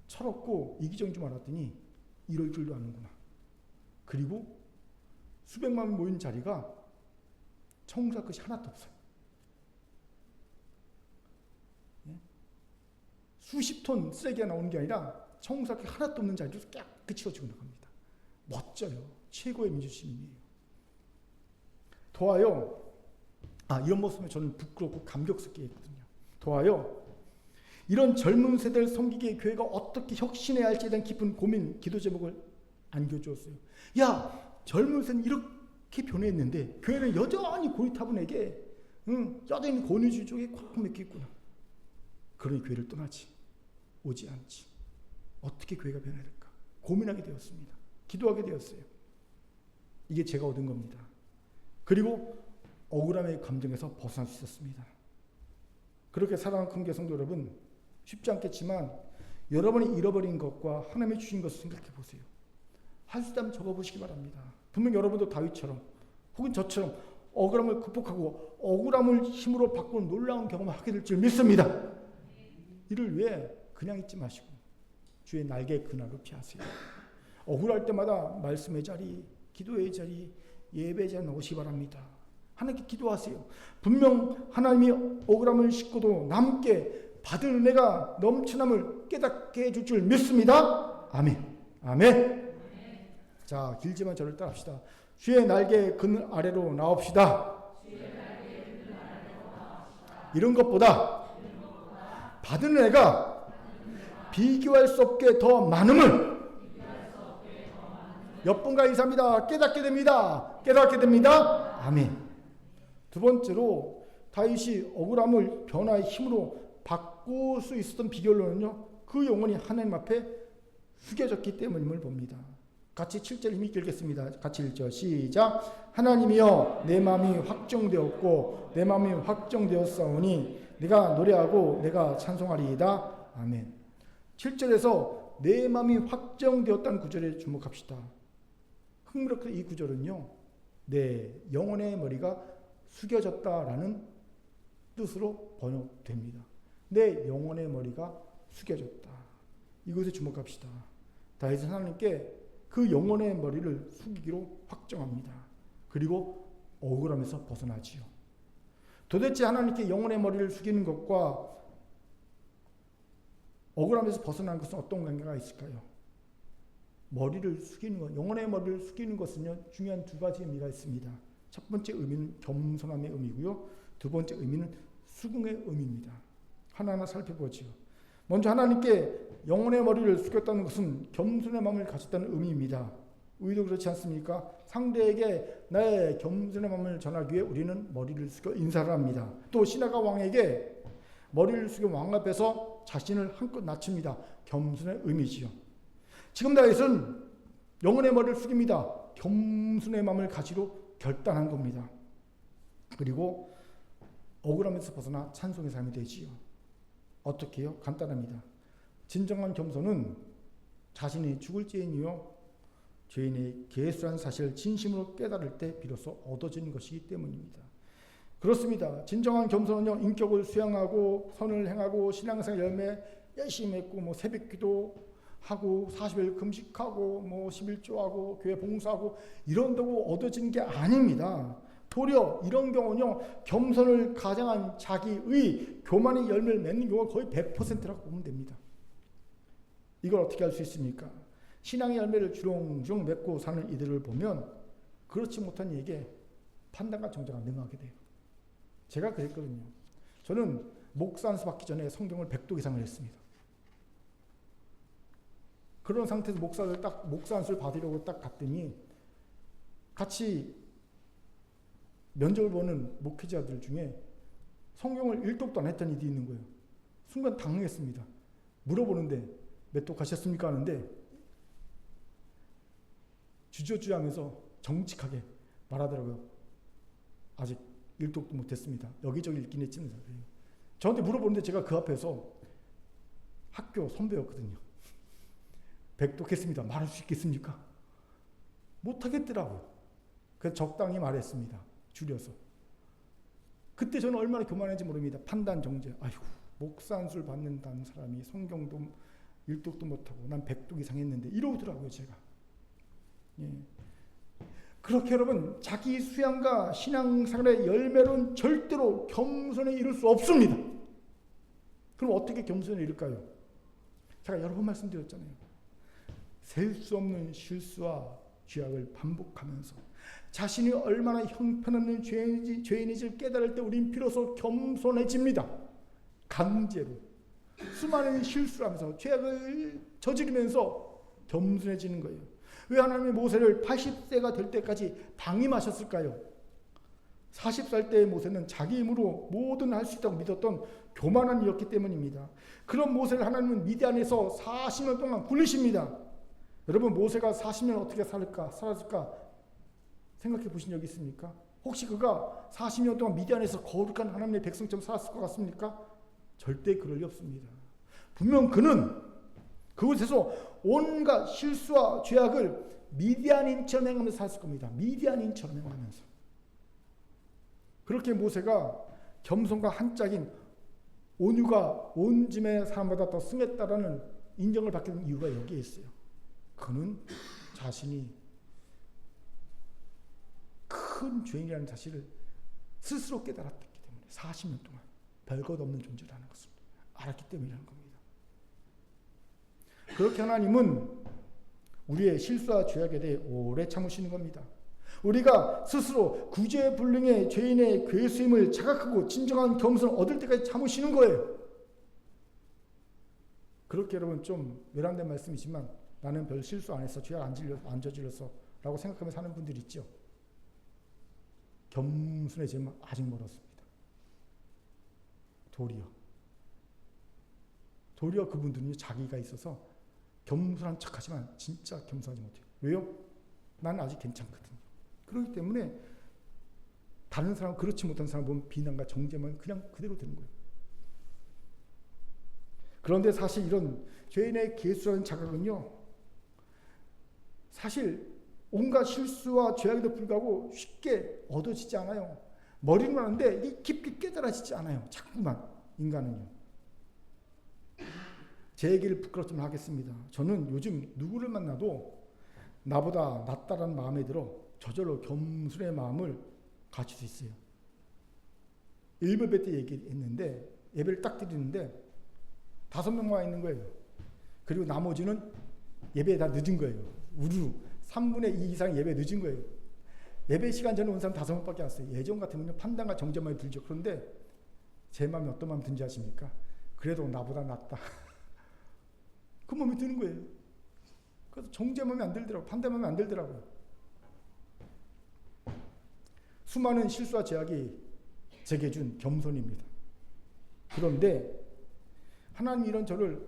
철없고 이기적인 줄 알았더니 이럴 줄도 아는구나. 그리고 수백만 명 모인 자리가 청소할 것이 하나도 없어요. 수십 톤 쓰레기가 나오는 게 아니라 청소할 게 하나도 없는 자리로 깨끗이 치워지고 나갑니다. 멋져요. 최고의 민주시민이에요. 더하여 이런 모습에 저는 부끄럽고 감격스럽게 했거든요. 더하여 이런 젊은 세대를 섬기기에 교회가 어떻게 혁신해야 할지에 대한 깊은 고민, 기도 제목을 안겨주었어요. 야, 젊은 세대는 이렇게 변했는데 교회는 여전히 고리타분하게 여전히 권위주의 쪽에 꽉 맥혀 있구나. 그러니 교회를 떠나지, 오지 않지. 어떻게 교회가 변해야 될까? 고민하게 되었습니다. 기도하게 되었어요. 이게 제가 얻은 겁니다. 그리고 억울함의 감정에서 벗어날 수 있었습니다. 그렇게 사랑하는 큰교회 성도 여러분, 쉽지 않겠지만 여러분이 잃어버린 것과 하나님이 주신 것을 생각해 보세요. 할 수 있다면 적어보시기 바랍니다. 분명 여러분도 다윗처럼 혹은 저처럼 억울함을 극복하고 억울함을 힘으로 바꾸는 놀라운 경험을 하게 될 줄 믿습니다. 이를 위해 그냥 있지 마시고 주의 날개 그날로 피하세요. 억울할 때마다 말씀의 자리, 기도의 자리, 예배의 자리에 나오시기 바랍니다. 하나님께 기도하세요. 분명 하나님이 억울함을 싣고도 남게 받은 은혜가 넘쳐남을 깨닫게 해줄 줄 믿습니다. 아멘. 아멘. 자, 길지만 저를 따라합시다. 주의 날개 그늘 아래로 나옵시다. 이런 것보다 받은 은혜가 비교할 수 없게 더 많음을 여분과 인사입니다. 깨닫게 됩니다. 깨닫게 됩니다. 아멘. 두 번째로 다윗이 억울함을 변화의 힘으로 바꿀 수 있었던 비결로는요, 그 영혼이 하나님 앞에 숙여졌기 때문임을 봅니다. 같이 7절 힘있게 읽겠습니다. 같이 읽죠. 시작. 하나님이여 내 마음이 확정되었고 내 마음이 확정되었사오니 내가 노래하고 내가 찬송하리이다. 아멘. 7절에서 내 마음이 확정되었다는 구절에 주목합시다. 흥미롭게 이 구절은요, 내 영혼의 머리가 숙여졌다라는 뜻으로 번역됩니다. 내 영혼의 머리가 숙여졌다. 이것에 주목합시다. 다윗은 하나님께 그 영혼의 머리를 숙이기로 확정합니다. 그리고 억울함에서 벗어나지요. 도대체 하나님께 영혼의 머리를 숙이는 것과 억울함에서 벗어나는 것은 어떤 관계가 있을까요? 머리를 숙이는 것, 영혼의 머리를 숙이는 것은요, 중요한 두 가지 의미가 있습니다. 첫 번째 의미는 겸손함의 의미고요. 두 번째 의미는 수긍의 의미입니다. 하나하나 살펴보지요. 먼저 하나님께 영혼의 머리를 숙였다는 것은 겸손의 마음을 가졌다는 의미입니다. 우리도 그렇지 않습니까? 상대에게 나의 겸손의 마음을 전하기 위해 우리는 머리를 숙여 인사를 합니다. 또 신하가 왕에게 머리를 숙여 왕 앞에서 자신을 한껏 낮춥니다. 겸손의 의미지요. 지금 다윗은 영혼의 머리를 숙입니다. 겸손의 마음을 가지로 결단한 겁니다. 그리고 억울함에서 벗어나 찬송의 삶이 되지요. 어떻게 해요? 간단합니다. 진정한 겸손은 자신이 죽을지니요 죄인의 계수란 사실을 진심으로 깨달을 때 비로소 얻어지는 것이기 때문입니다. 그렇습니다. 진정한 겸손은요, 인격을 수양하고 선을 행하고 신앙생활 열매 열심히 했고 새벽기도 하고 40일 금식하고 11조하고 교회 봉사하고 이런다고 얻어지는 게 아닙니다. 도리어 이런 경우는요, 겸손을 가장한 자기의 교만의 열매를 맺는 경우가 거의 100%라고 보면 됩니다. 이걸 어떻게 할 수 있습니까? 신앙의 열매를 주렁주렁 맺고 사는 이들을 보면 그렇지 못한 이에게 판단과 정죄가 능하게 돼요. 제가 그랬거든요. 저는 목사 안수 받기 전에 성경을 100독 이상을 했습니다. 그런 상태에서 목사 안수를 받으려고 딱 갔더니 같이 면접을 보는 목회자들 중에 성경을 1독도 안 했던 이들이 있는 거예요. 순간 당황했습니다. 물어보는데 몇 독 하셨습니까? 하는데 주저주저하면서 정직하게 말하더라고요. 아직 1독도 못했습니다. 여기저기 읽긴 했지만 저한테 물어보는데 제가 그 앞에서 학교 선배였거든요. 100독 했습니다. 말할 수 있겠습니까? 못하겠더라고요. 그래서 적당히 말했습니다. 줄여서. 그때 저는 얼마나 교만한지 모릅니다. 판단 정죄. 아이고, 목사 안수를 받는다는 사람이 성경도 1독도 못하고 난 100독 이상 했는데 이러더라고요, 제가. 예. 그렇게 여러분, 자기 수양과 신앙생활의 열매로는 절대로 겸손에 이를 수 없습니다. 그럼 어떻게 겸손에 이를까요? 제가 여러 번 말씀드렸잖아요. 셀 수 없는 실수와 죄악을 반복하면서 자신이 얼마나 형편없는 죄인인지를 깨달을 때 우린 비로소 겸손해집니다. 강제로 수많은 실수를 하면서 죄악을 저지르면서 겸손해지는 거예요. 왜 하나님이 모세를 80세가 될 때까지 방임하셨을까요? 40살 때의 모세는 자기 힘으로 뭐든 할 수 있다고 믿었던 교만한 이였기 때문입니다. 그런 모세를 하나님은 미디안에서 40년 동안 굴리십니다. 여러분, 모세가 40년 어떻게 살았을까 생각해 보신 적 있습니까? 혹시 그가 40년 동안 미디안에서 거룩한 하나님의 백성처럼 살았을 것 같습니까? 절대 그럴 리 없습니다. 분명 그는 그곳에서 온갖 실수와 죄악을 미디안인처럼 행하면서 살았을 겁니다. 미디안인처럼 행하면서. 그렇게 모세가 겸손과 한짝인 온유가 온 짐의 사람보다 더 승했다라는 인정을 받게 된 이유가 여기에 있어요. 그는 자신이 큰 죄인이라는 사실을 스스로 깨달았기 때문에 40년 동안 별것 없는 존재라는 것을 알았기 때문이라는 겁니다. 그렇게 하나님은 우리의 실수와 죄악에 대해 오래 참으시는 겁니다. 우리가 스스로 구제불능의 죄인의 괴수임을 자각하고 진정한 겸손을 얻을 때까지 참으시는 거예요. 그렇게 여러분, 좀 외람된 말씀이지만 나는 별 실수 안 했어. 죄악 안 저질렀어. 라고 생각하며 사는 분들이 있죠. 겸손해지면 아직 멀었습니다. 도리어 그분들은 자기가 있어서 겸손한 척하지만 진짜 겸손하지 못해요. 왜요? 나는 아직 괜찮거든요. 그렇기 때문에 다른 사람, 그렇지 못한 사람 보면 비난과 정죄만 그냥 그대로 되는 거예요. 그런데 사실 이런 죄인의 개수라는 자각은요, 사실 온갖 실수와 죄악에도 불구하고 쉽게 얻어지지 않아요. 머리는 하는데 이게 깊게 깨달아지지 않아요. 자꾸만 인간은요. 제 얘기를 부끄럽지만 하겠습니다. 저는 요즘 누구를 만나도 나보다 낫다라는 마음에 들어 저절로 겸손의 마음을 가질 수 있어요. 일베 때 얘기했는데 예배를 딱 드리는데 5명만 와 있는 거예요. 그리고 나머지는 예배에 다 늦은 거예요. 우르르 3분의 2 이상 예배 늦은 거예요. 예배 시간 전에 온 사람 5명밖에 안 왔어요. 예전 같으면 판단과 정죄만이 들죠. 그런데 제 마음이 어떤 마음 든지 아십니까? 그래도 나보다 낫다. 그 마음이 드는 거예요. 그래서 정죄 마음이 안 들더라고요. 판단 마음이 안 들더라고요. 수많은 실수와 죄악이 제게 준 겸손입니다. 그런데 하나님 이런 저를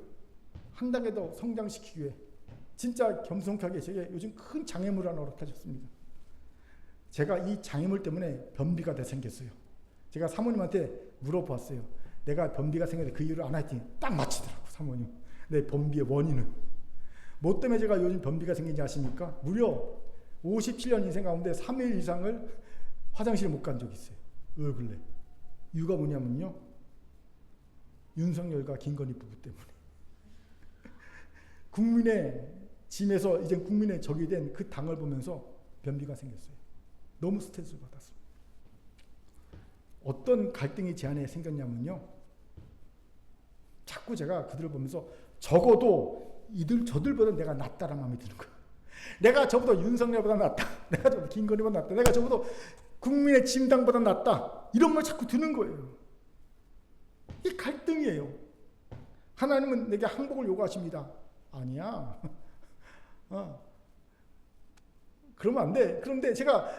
한 단계 더 성장시키기 위해 진짜 겸손하게 제게 요즘 큰 장애물 하나 허락하셨습니다. 제가 이 장애물 때문에 변비가 생겼어요. 제가 사모님한테 물어봤어요. 내가 변비가 생겼는데 그 이유를 안 했더니 딱 맞히더라고 사모님. 내 변비의 원인은. 뭐 때문에 제가 요즘 변비가 생긴지 아십니까? 무려 57년 인생 가운데 3일 이상을 화장실에 못 간 적이 있어요. 근래. 이유가 뭐냐면요. 윤석열과 김건희 부부 때문에. 국민의 짐에서 이제 국민의 적이 된 그 당을 보면서 변비가 생겼어요. 너무 스트레스를 받았어요. 어떤 갈등이 제 안에 생겼냐면요. 자꾸 제가 그들을 보면서 적어도 저들보다 내가 낫다라는 마음이 드는 거예요. 내가 저보다 윤석열보다 낫다. 내가 저보다 김건희보다 낫다. 내가 저보다 국민의 짐당보다 낫다. 이런 말 자꾸 드는 거예요. 이 갈등이에요. 하나님은 내게 항복을 요구하십니다. 아니야. 그러면 안 돼. 그런데 제가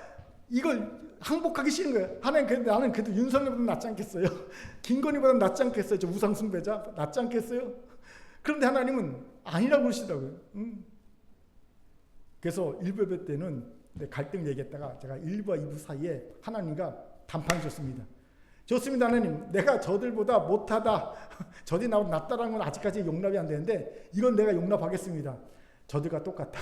이걸 항복하기 싫은 거예요. 하나님, 나는 그래도 윤석열보다 낫지 않겠어요? 김건희보다 낫지 않겠어요? 저 우상숭배자? 낫지 않겠어요? 그런데 하나님은 아니라고 그러시더라고요. 그래서 1부 때는 갈등 얘기했다가 제가 1부와 2부 사이에 하나님과 담판 줬습니다. 좋습니다, 하나님. 내가 저들보다 못하다, 저들이 나보다 낫다라는 건 아직까지 용납이 안 되는데 이건 내가 용납하겠습니다. 저들과 똑같다.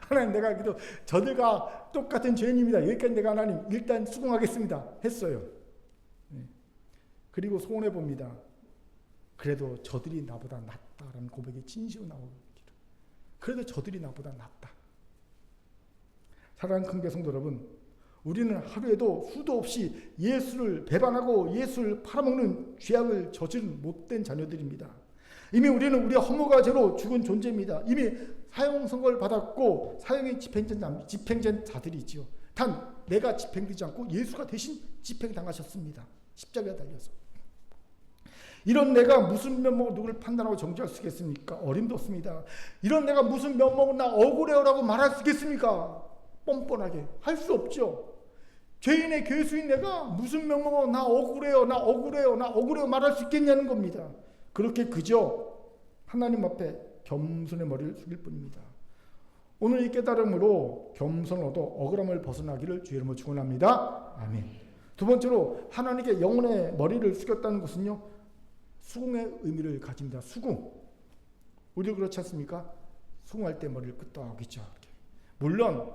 하나님, 내가 그래도 저들과 똑같은 죄인입니다. 여기까지 내가 하나님 일단 수긍하겠습니다. 했어요. 그리고 소원해 봅니다. 그래도 저들이 나보다 낫다라는 고백이 진실로 나오기를. 그래도 저들이 나보다 낫다. 사랑하는 큰교 성도 여러분, 우리는 하루에도 수도 없이 예수를 배반하고 예수를 팔아먹는 죄악을 저지른 못된 자녀들입니다. 이미 우리는 우리의 허무가 죄로 죽은 존재입니다. 이미 사형 선고를 받았고 사형에 집행된 자들이 있지요. 단 내가 집행되지 않고 예수가 대신 집행당하셨습니다. 십자가에 달려서. 이런 내가 무슨 면목으로 누구를 판단하고 정죄할 수 있겠습니까? 어림도 없습니다. 이런 내가 무슨 면목으로 나 억울해요라고 말할 수 있겠습니까? 뻔뻔하게 할 수 없죠. 죄인의 괴수인 내가 무슨 명목으로 나 억울해요 말할 수 있겠냐는 겁니다. 그렇게 그저 하나님 앞에 겸손의 머리를 숙일 뿐입니다. 오늘 이 깨달음으로 겸손을 얻어 억울함을 벗어나기를 주의 이름으로 축원합니다. 아멘. 두 번째로 하나님께 영혼의 머리를 숙였다는 것은요, 수긍의 의미를 가집니다. 수긍. 우리도 그렇지 않습니까? 수긍할 때 머리를 끄덕이죠. 물론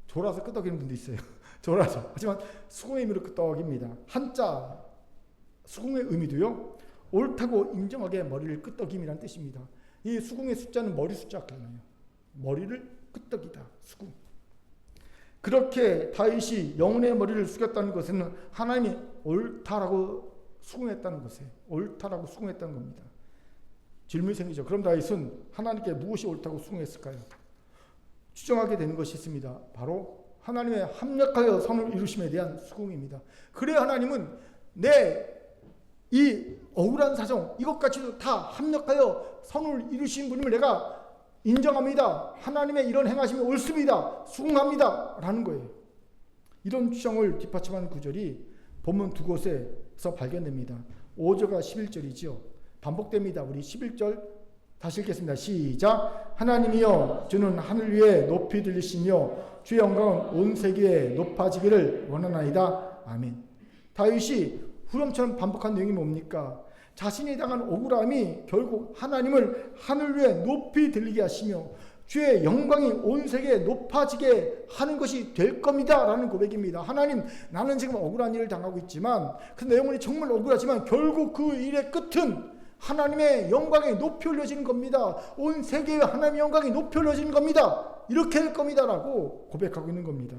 졸아서 끄덕이는 분도 있어요. 졸아서. 하지만 수긍의 의미로 끄덕입니다. 한자 수긍의 의미도요, 옳다고 인정하게 머리를 끄덕임이라는 뜻입니다. 이 수긍의 숫자는 머리 숫자거든요. 머리를 끄덕이다. 수긍. 그렇게 다윗이 영혼의 머리를 숙였다는 것은 하나님이 옳다라고 수긍했다는 것이에요. 옳다라고 수긍했다는 겁니다. 질문이 생기죠. 그럼 다윗은 하나님께 무엇이 옳다고 수긍했을까요? 추정하게 되는 것이 있습니다. 바로 하나님의 합력하여 선을 이루심에 대한 수긍입니다. 그래야 하나님은 내 이 억울한 사정 이것까지도 다 합력하여 선을 이루신 분임을 내가 인정합니다. 하나님의 이런 행하심이 옳습니다. 수긍합니다. 라는 거예요. 이런 주장을 뒷받침하는 구절이 본문 두 곳에서 발견됩니다. 5절과 11절이죠. 반복됩니다. 우리 11절 다시 읽겠습니다. 시작. 하나님이여 주는 하늘 위에 높이 들리시며 주의 영광은 온 세계에 높아지기를 원하나이다. 아멘. 다윗이 후렴처럼 반복한 내용이 뭡니까? 자신이 당한 억울함이 결국 하나님을 하늘 위에 높이 들리게 하시며 주의 영광이 온 세계에 높아지게 하는 것이 될 겁니다. 라는 고백입니다. 하나님, 나는 지금 억울한 일을 당하고 있지만 그 내용은 정말 억울하지만 결국 그 일의 끝은 하나님의 영광이 높이 올려지는 겁니다. 온 세계에 하나님의 영광이 높이 올려지는 겁니다. 이렇게 될 겁니다. 라고 고백하고 있는 겁니다.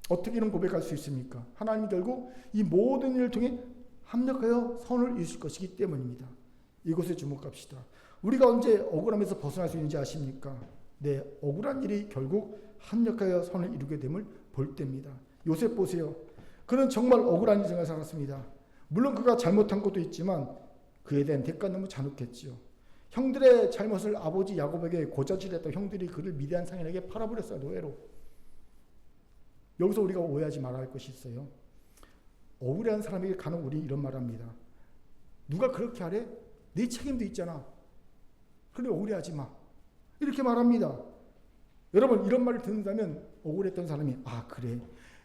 어떻게 이런 고백할 수 있습니까? 하나님이 결국 이 모든 일을 통해 합력하여 선을 이루실 것이기 때문입니다. 이곳에 주목합시다. 우리가 언제 억울함에서 벗어날 수 있는지 아십니까? 네, 억울한 일이 결국 합력하여 선을 이루게 됨을 볼 때입니다. 요셉 보세요. 그는 정말 억울한 인생을 살았습니다. 물론 그가 잘못한 것도 있지만 그에 대한 대가는 너무 잔혹했지요. 형들의 잘못을 아버지 야곱에게 고자질했던 형들이 그를 미디안 상인에게 팔아버렸어요. 노예로. 여기서 우리가 오해하지 말아야 할 것이 있어요. 억울한 사람에게 간혹 우리 이런 말을 합니다. 누가 그렇게 하래? 네 책임도 있잖아. 그래 억울해하지 마. 이렇게 말합니다. 여러분 이런 말을 듣는다면 억울했던 사람이 아 그래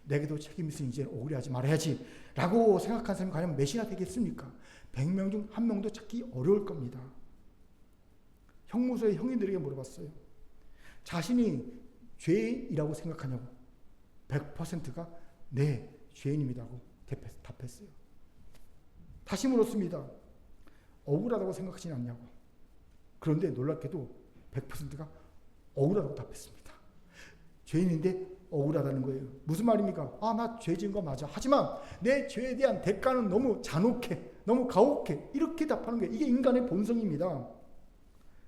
내게도 책임이 있으니 이제 억울해하지 말아야지 라고 생각한 사람이 과연 몇이나 되겠습니까? 100명 중 1명도 찾기 어려울 겁니다. 형무소의 형님들에게 물어봤어요. 자신이 죄인이라고 생각하냐고. 100%가 네 죄인입니다라고 답했어요. 다시 물었습니다. 억울하다고 생각하지 않냐고. 그런데 놀랍게도 100%가 억울하다고 답했습니다. 죄인인데 억울하다는 거예요. 무슨 말입니까? 아, 나 죄 지은 거 맞아. 하지만 내 죄에 대한 대가는 너무 잔혹해. 너무 가혹해. 이렇게 답하는 거예요. 이게 인간의 본성입니다.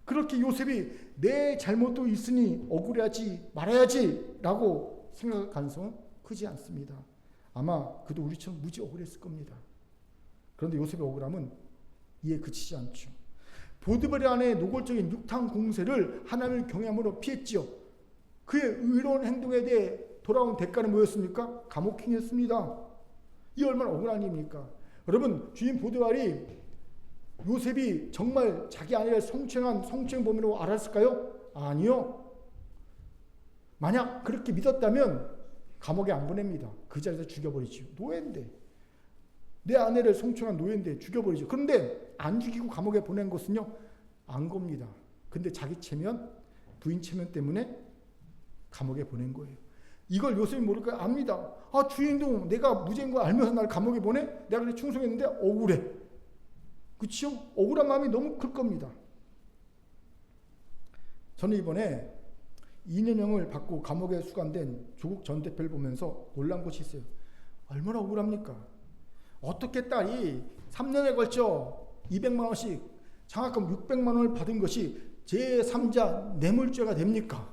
그렇게 요셉이 내 잘못도 있으니 억울해하지 말아야지 라고 생각할 가능성은 크지 않습니다. 아마 그도 우리처럼 무지 억울했을 겁니다. 그런데 요셉의 억울함은 이에 그치지 않죠. 보디발의 아내의 노골적인 육탕 공세를 하나님을 경외함으로 피했지요. 그의 의로운 행동에 대해 돌아온 대가는 뭐였습니까? 감옥행이었습니다. 이 얼마나 억울한 일입니까? 여러분 주인 보디발이 요셉이 정말 자기 아내를 성추행한 성추행범이라고 알았을까요? 아니요. 만약 그렇게 믿었다면 감옥에 안 보냅니다. 그 자리에서 죽여버리죠. 노예인데. 내 아내를 성추행한 노예인데 죽여버리죠. 그런데 안 죽이고 감옥에 보낸 것은요. 안 겁니다. 근데 자기 체면, 부인 체면 때문에 감옥에 보낸 거예요. 이걸 요셉이 모를까요? 압니다. 아 주인도 내가 무죄인 거 알면서 날 감옥에 보내? 내가 그래 충성했는데 억울해. 그렇죠? 억울한 마음이 너무 클 겁니다. 저는 이번에 2년형을 받고 감옥에 수감된 조국 전 대표를 보면서 놀란 것이 있어요. 얼마나 억울합니까? 어떻게 딸이 3년에 걸쳐 200만 원씩 장학금 600만 원을 받은 것이 제3자 뇌물죄가 됩니까?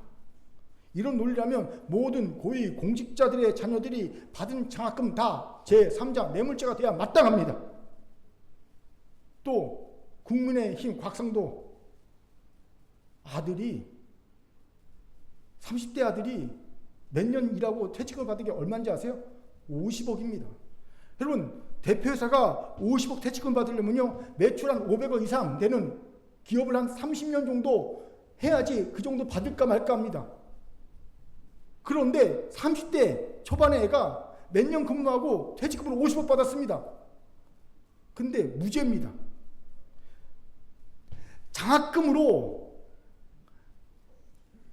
이런 논리라면 모든 고위 공직자들의 자녀들이 받은 장학금 다 제3자 뇌물죄가 돼야 마땅합니다. 또 국민의힘 곽상도 아들이 30대 아들이 몇 년 일하고 퇴직을 받은 게 얼마인지 아세요? 50억입니다. 여러분 대표회사가 50억 퇴직금 받으려면요 매출 한 500억 이상 되는 기업을 한 30년 정도 해야지 그 정도 받을까 말까 합니다. 그런데 30대 초반의 애가 몇 년 근무하고 퇴직금으로 50억 받았습니다. 근데 무죄입니다. 장학금으로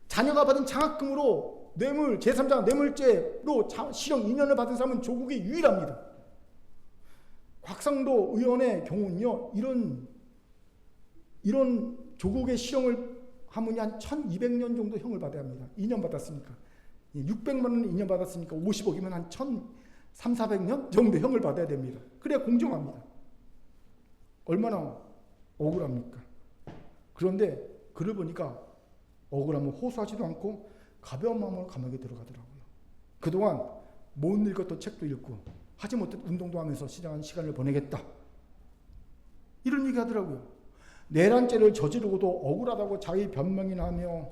자녀가 받은 장학금으로 뇌물, 제3자 뇌물죄로 실형 2년을 받은 사람은 조국이 유일합니다. 곽상도 의원의 경우는요, 이런 조국의 실형을 하면 한 1200년 정도 형을 받아야 합니다. 2년 받았으니까. 600만 원 2년 받았으니까 50억이면 한 1300~400년 정도 형을 받아야 됩니다. 그래야 공정합니다. 얼마나 억울합니까? 그런데 그를 보니까 억울함을 호소하지도 않고 가벼운 마음으로 감옥에 들어가더라고요. 그동안 못 읽었던 책도 읽고 하지 못한 운동도 하면서 시장한 시간을 보내겠다. 이런 얘기 하더라고요. 내란죄를 저지르고도 억울하다고 자기 변명이나 하며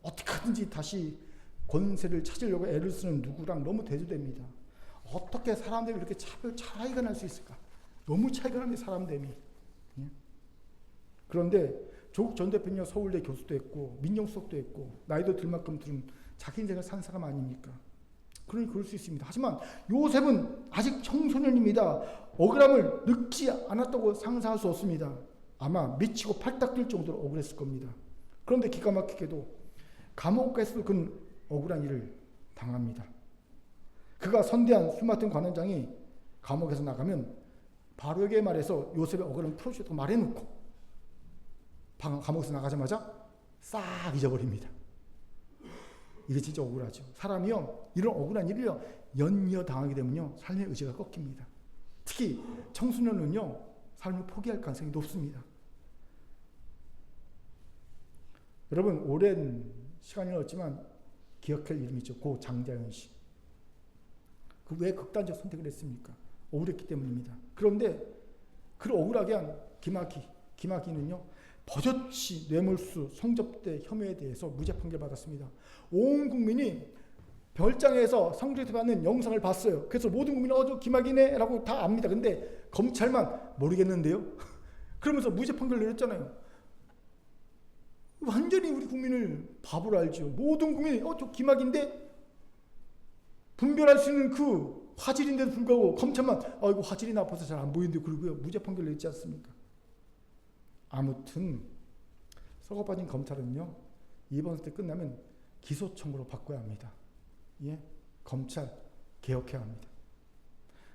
어떻게든지 다시 권세를 찾으려고 애를 쓰는 누구랑 너무 대조됩니다. 어떻게 사람들이 이렇게 차이가 날 수 있을까? 너무 차이가 나는데 사람됨이. 그런데 조국 전 대표는 서울대 교수도 했고 민정수석도 했고 나이도 들 만큼 들은 자기 인생을 산 사람 아닙니까? 그러니 그럴 수 있습니다. 하지만 요셉은 아직 청소년입니다. 억울함을 느끼지 않았다고 상상할 수 없습니다. 아마 미치고 팔딱 뛸 정도로 억울했을 겁니다. 그런데 기가 막히게도 감옥에서도 그는 억울한 일을 당합니다. 그가 선대한 술 맡은 관원장이 감옥에서 나가면 바로에게 말해서 요셉의 억울함을 풀어주겠다고 말해놓고 감옥에서 나가자마자 싹 잊어버립니다. 이게 진짜 억울하죠. 사람이요, 이런 억울한 일을요, 연이어 당하게 되면요, 삶의 의지가 꺾입니다. 특히 청소년은요, 삶을 포기할 가능성이 높습니다. 여러분, 오랜 시간이 흘렀지만 기억할 이름이죠. 고 장자연 씨. 그 왜 극단적 선택을 했습니까? 억울했기 때문입니다. 그런데 그를 억울하게 한 김학의는요, 버젓이 뇌물수, 성접대 혐의에 대해서 무죄 판결 받았습니다. 온 국민이 별장에서 성접대 받는 영상을 봤어요. 그래서 모든 국민이 저 김학의네 라고 다 압니다. 근데 검찰만 모르겠는데요. 그러면서 무죄 판결 내렸잖아요. 완전히 우리 국민을 바보로 알죠. 모든 국민이 저 김학의인데 분별할 수 있는 그 화질인데도 불구하고 검찰만 이거 화질이 나빠서 잘 안 보이는데 그러고요. 무죄 판결 냈지 않습니까? 아무튼 썩어 빠진 검찰은요, 이번 사태 끝나면 기소 청구로 바꿔야 합니다. 예, 검찰 개혁해야 합니다.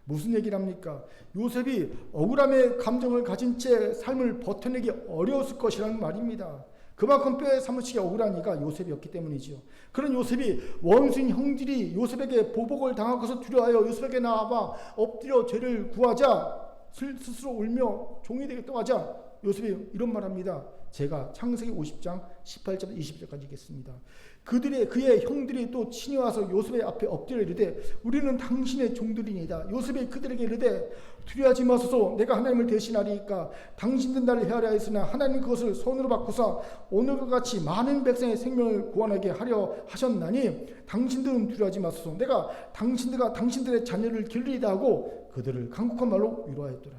무슨 얘기를 합니까? 요셉이 억울함의 감정을 가진 채 삶을 버텨내기 어려웠을 것이라는 말입니다. 그만큼 뼈에 사무치게 억울한 이가 요셉이었기 때문이지요. 그런 요셉이 원수인 형들이 요셉에게 보복을 당할 것을 두려워하여 요셉에게 나와봐 엎드려 죄를 구하자 스스로 울며 종이 되겠다고 하자 요셉이 이런 말합니다. 제가 창세기 50장 18절 20절까지 읽겠습니다. 그의 형들이 또 친히 와서 요셉의 앞에 엎드려 이르되 우리는 당신의 종들이니이다. 요셉이 그들에게 이르되 두려워하지 마소서. 내가 하나님을 대신하리이까. 당신들 나를 헤아려 했으나 하나님 그것을 손으로 바꾸사 오늘과 같이 많은 백성의 생명을 구원하게 하려 하셨나니 당신들은 두려워하지 마소서. 내가 당신들의 자녀를 기르리다 하고 그들을 간곡한 말로 위로하였더라.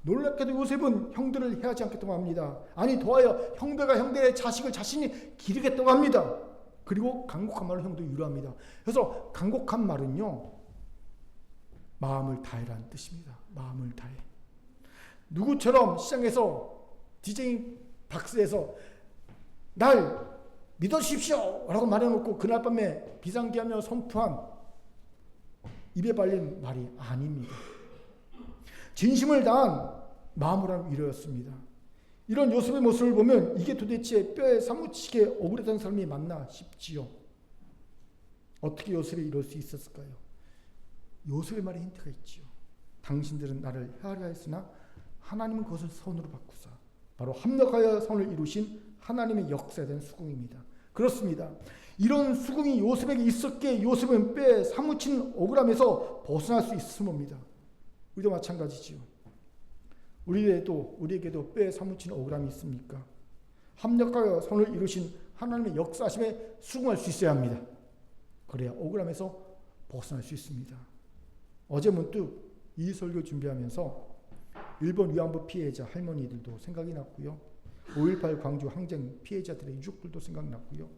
놀랍게도 요셉은 형들을 해하지 않겠다고 합니다. 아니 더하여 형들과 형들의 자식을 자신이 기르겠다고 합니다. 그리고 간곡한 말로 형도 위로합니다. 그래서 간곡한 말은요, 마음을 다해라는 뜻입니다. 마음을 다해. 누구처럼 시장에서 디제잉 박스에서 날 믿어주십시오 라고 말해놓고 그날 밤에 비상기하며 선포한 입에 발린 말이 아닙니다. 진심을 다한 마음으로 한 위로였습니다. 이런 요셉의 모습을 보면 이게 도대체 뼈에 사무치게 억울했던 사람이 맞나 싶지요. 어떻게 요셉이 이럴 수 있었을까요? 요셉의 말에 힌트가 있지요. 당신들은 나를 헤아려 했으나 하나님은 그것을 선으로 바꾸사. 바로 합력하여 선을 이루신 하나님의 역사에 대한 수긍입니다. 그렇습니다. 이런 수긍이 요셉에게 있었기에 요셉은 뼈에 사무친 억울함에서 벗어날 수 있음입니다. 우리도 마찬가지지요. 우리에게도 뼈에 사무친 억울함이 있습니까? 합력하여 선을 이루신 하나님의 역사심에 수긍할 수 있어야 합니다. 그래야 억울함에서 벗어날 수 있습니다. 어제 문득 이 설교 준비하면서 일본 위안부 피해자 할머니들도 생각이 났고요. 5.18 광주 항쟁 피해자들의 유족들도 생각났고요.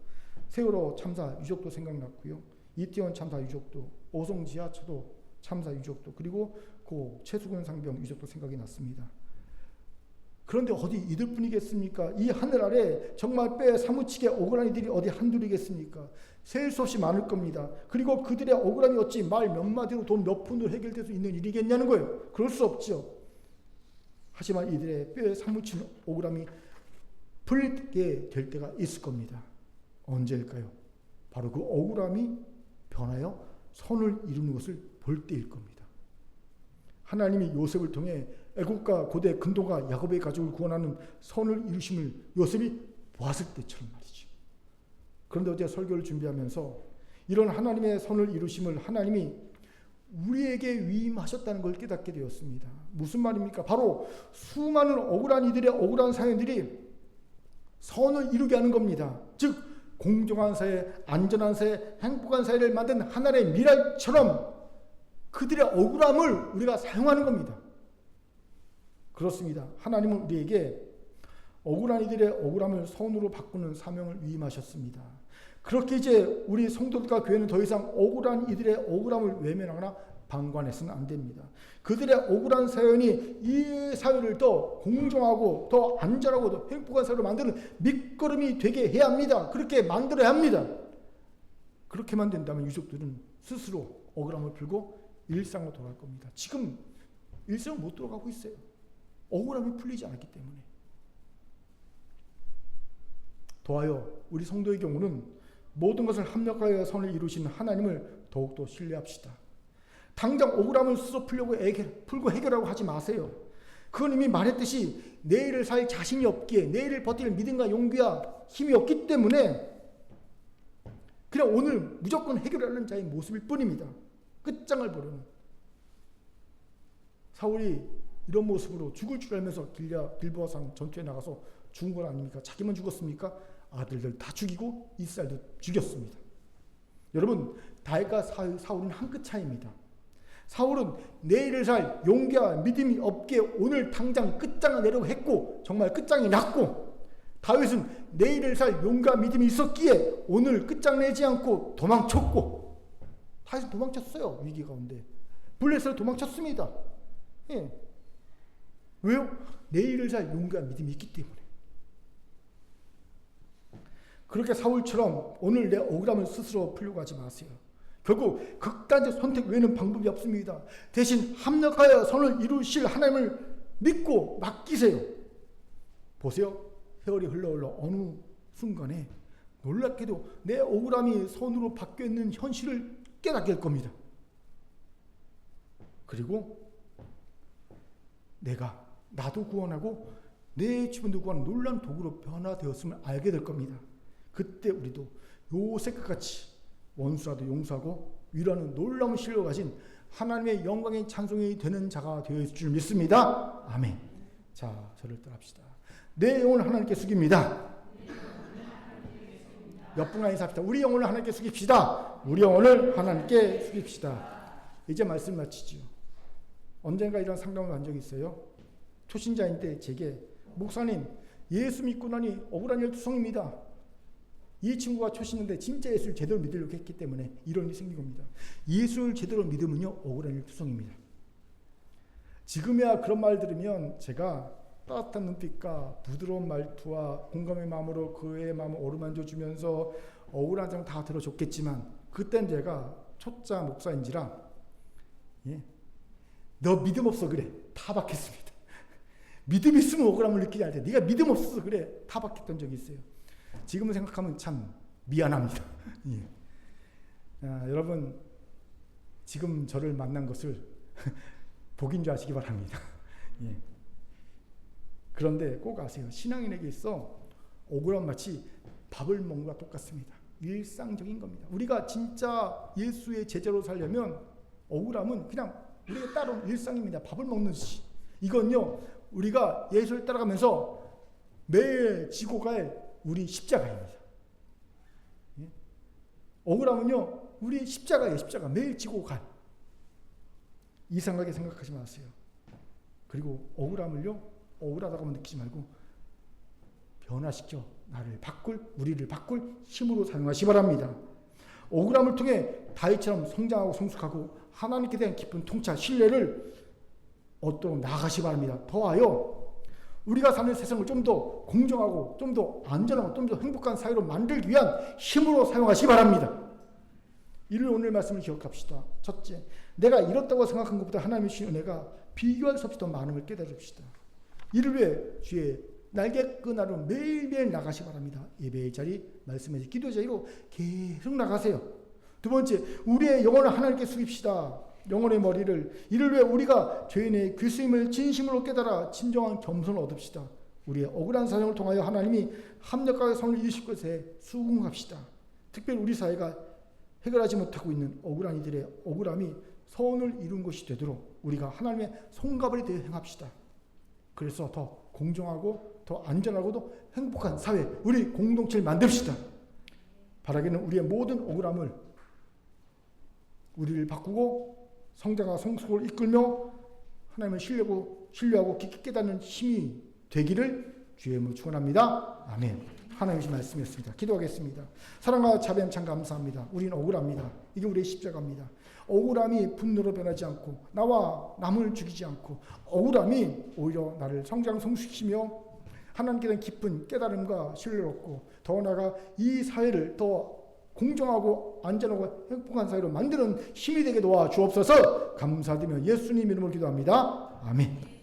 세월호 참사 유족도 생각났고요. 이태원 참사 유족도, 오송 지하철도 참사 유족도, 그리고 고 최수근 상병 유족도 생각이 났습니다. 그런데 어디 이들뿐이겠습니까? 이 하늘 아래 정말 뼈에 사무치게 억울한 이들이 어디 한둘이겠습니까? 셀 수 없이 많을 겁니다. 그리고 그들의 억울함이 어찌 말 몇 마디로 돈 몇 푼으로 해결될 수 있는 일이겠냐는 거예요. 그럴 수 없죠. 하지만 이들의 뼈에 사무친 억울함이 풀리게 될 때가 있을 겁니다. 언제일까요? 바로 그 억울함이 변하여 선을 이루는 것을 볼 때일 겁니다. 하나님이 요셉을 통해 애국과 고대 근동과 야곱의 가족을 구원하는 선을 이루심을 요셉이 보았을 때처럼 말이죠. 그런데 어제 설교를 준비하면서 이런 하나님의 선을 이루심을 하나님이 우리에게 위임하셨다는 걸 깨닫게 되었습니다. 무슨 말입니까? 바로 수많은 억울한 이들의 억울한 사연들이 선을 이루게 하는 겁니다. 즉 공정한 사회, 안전한 사회, 행복한 사회를 만든 하나님의 미랄처럼 그들의 억울함을 우리가 사용하는 겁니다. 그렇습니다. 하나님은 우리에게 억울한 이들의 억울함을 선으로 바꾸는 사명을 위임하셨습니다. 그렇게 이제 우리 성도들과 교회는 더 이상 억울한 이들의 억울함을 외면하거나 방관해서는 안 됩니다. 그들의 억울한 사연이 이 사회를 더 공정하고 더 안전하고 더 행복한 사회로 만드는 밑거름이 되게 해야 합니다. 그렇게 만들어야 합니다. 그렇게만 된다면 유족들은 스스로 억울함을 풀고 일상으로 돌아갈 겁니다. 지금 일상을 못 돌아가고 있어요. 억울함이 풀리지 않았기 때문에. 더하여 우리 성도의 경우는 모든 것을 합력하여 선을 이루신 하나님을 더욱더 신뢰합시다. 당장 억울함을 스스로 풀고 해결하고 하지 마세요. 그건 이미 말했듯이 내일을 살 자신이 없기에, 내일을 버틸 믿음과 용기와 힘이 없기 때문에 그냥 오늘 무조건 해결하려는 자의 모습일 뿐입니다. 끝장을 보려는. 사울이 이런 모습으로 죽을 줄 알면서 길보아산 전투에 나가서 죽은 건 아닙니까? 자기만 죽었습니까? 아들들 다 죽이고 이스라엘도 죽였습니다. 여러분, 다윗과 사울은 한 끗 차이입니다. 사울은 내일을 살 용기와 믿음이 없기에 오늘 당장 끝장을 내려고 했고 정말 끝장이 났고, 다윗은 내일을 살 용기와 믿음이 있었기에 오늘 끝장내지 않고 도망쳤고, 다윗은 도망쳤어요. 위기 가운데 블레셋을 도망쳤습니다. 예. 왜요? 내일을 살 용기와 믿음이 있기 때문에. 그렇게 사울처럼 오늘 내 억울함을 스스로 풀려고 하지 마세요. 결국 극단적 선택 외에는 방법이 없습니다. 대신 합력하여 선을 이루실 하나님을 믿고 맡기세요. 보세요. 세월이 흘러 어느 순간에 놀랍게도 내 억울함이 선으로 바뀌어 있는 현실을 깨닫게 될 겁니다. 그리고 나도 구원하고 내 주변도 구원하는 놀라운 도구로 변화되었음을 알게 될 겁니다. 그때 우리도 요셉과 같이 원수라도 용서하고 위로하는 놀라운 신뢰를 가진 하나님의 영광의 찬송이 되는 자가 되어 있을 줄 믿습니다. 아멘. 자, 저를 따라합시다. 내 영혼을 하나님께 숙입니다. 옆분과 인사합시다. 우리 영혼을 하나님께 숙입시다. 우리 영혼을 하나님께 숙입시다. 이제 말씀 마치죠. 언젠가 이런 상담을 한 적이 있어요. 초신자인데 제게, 목사님, 예수 믿고 나니 억울한 열두성입니다. 이 친구가 초신인데 진짜 예수를 제대로 믿으려고 했기 때문에 이런 일이 생긴 겁니다. 예수를 제대로 믿으면요, 억울한 열두성입니다. 지금이야 그런 말 들으면 제가 따뜻한 눈빛과 부드러운 말투와 공감의 마음으로 그의 마음을 어루만져 주면서 억울한 점 다 들어줬겠지만, 그땐 제가 초짜 목사인지라 너 믿음 없어 그래 타박했습니다. 믿음 있으면 억울함을 느끼지 않을 때 네가 믿음 없어서 그래 타박했던 적이 있어요. 지금은 생각하면 참 미안합니다. 여러분, 지금 저를 만난 것을 복인 줄 아시기 바랍니다. 그런데 꼭 아세요. 신앙인에게 있어 억울함 마치 밥을 먹는 것과 똑같습니다. 일상적인 겁니다. 우리가 진짜 예수의 제자로 살려면 억울함은 그냥 우리가 따로 일상입니다. 밥을 먹는 시. 이건요, 우리가 예수를 따라가면서 매일 지고 갈 우리 십자가입니다. 억울함은요, 우리 십자가예요. 십자가. 매일 지고 갈. 이상하게 생각하지 마세요. 그리고 억울함을요, 억울하다고만 느끼지 말고 변화시켜 우리를 바꿀 힘으로 사용하시 바랍니다. 억울함을 통해 다윗처럼 성장하고 성숙하고 하나님께 대한 깊은 통찰, 신뢰를 얻도록 나아가시 바랍니다. 더하여 우리가 사는 세상을 좀 더 공정하고 좀 더 안전하고 좀 더 행복한 사회로 만들기 위한 힘으로 사용하시 바랍니다. 이를 오늘 말씀을 기억합시다. 첫째, 내가 이렇다고 생각한 것보다 하나님의 주신 은혜가 비교할 수 없이 더 많음을 깨달읍시다. 이를 위해 주의 날개끈 아래로 매일매일 나가시 바랍니다. 예배의 자리, 말씀의 자리, 기도의 자리로 계속 나가세요. 두 번째, 우리의 영혼을 하나님께 숙입시다. 영혼의 머리를. 이를 위해 우리가 죄인의 귀수임을 진심으로 깨달아 진정한 겸손을 얻읍시다. 우리의 억울한 사정을 통하여 하나님이 합력하게 선을 이루실 것에 수긍합시다. 특별히 우리 사회가 해결하지 못하고 있는 억울한 이들의 억울함이 선을 이룬 것이 되도록 우리가 하나님의 손가발이 되어 행합시다. 그래서 더 공정하고 더 안전하고도 행복한 사회, 우리 공동체를 만듭시다. 바라기는 우리의 모든 억울함을 우리를 바꾸고 성장과 성숙을 이끌며 하나님을 신뢰하고 깊이 깨닫는 힘이 되기를 주의 이름으로 축원합니다. 아멘. 하나님의 말씀이었습니다. 기도하겠습니다. 사랑과 자비함 참 감사합니다. 우리는 억울합니다. 이게 우리의 십자가입니다. 억울함이 분노로 변하지 않고 나와 남을 죽이지 않고 억울함이 오히려 나를 성장 성숙시키며 하나님께 대한 깊은 깨달음과 신뢰를 얻고 더 나아가 이 사회를 더 공정하고 안전하고 행복한 사회로 만드는 힘이 되게 도와 주옵소서. 감사드리며 예수님 이름으로 기도합니다. 아멘.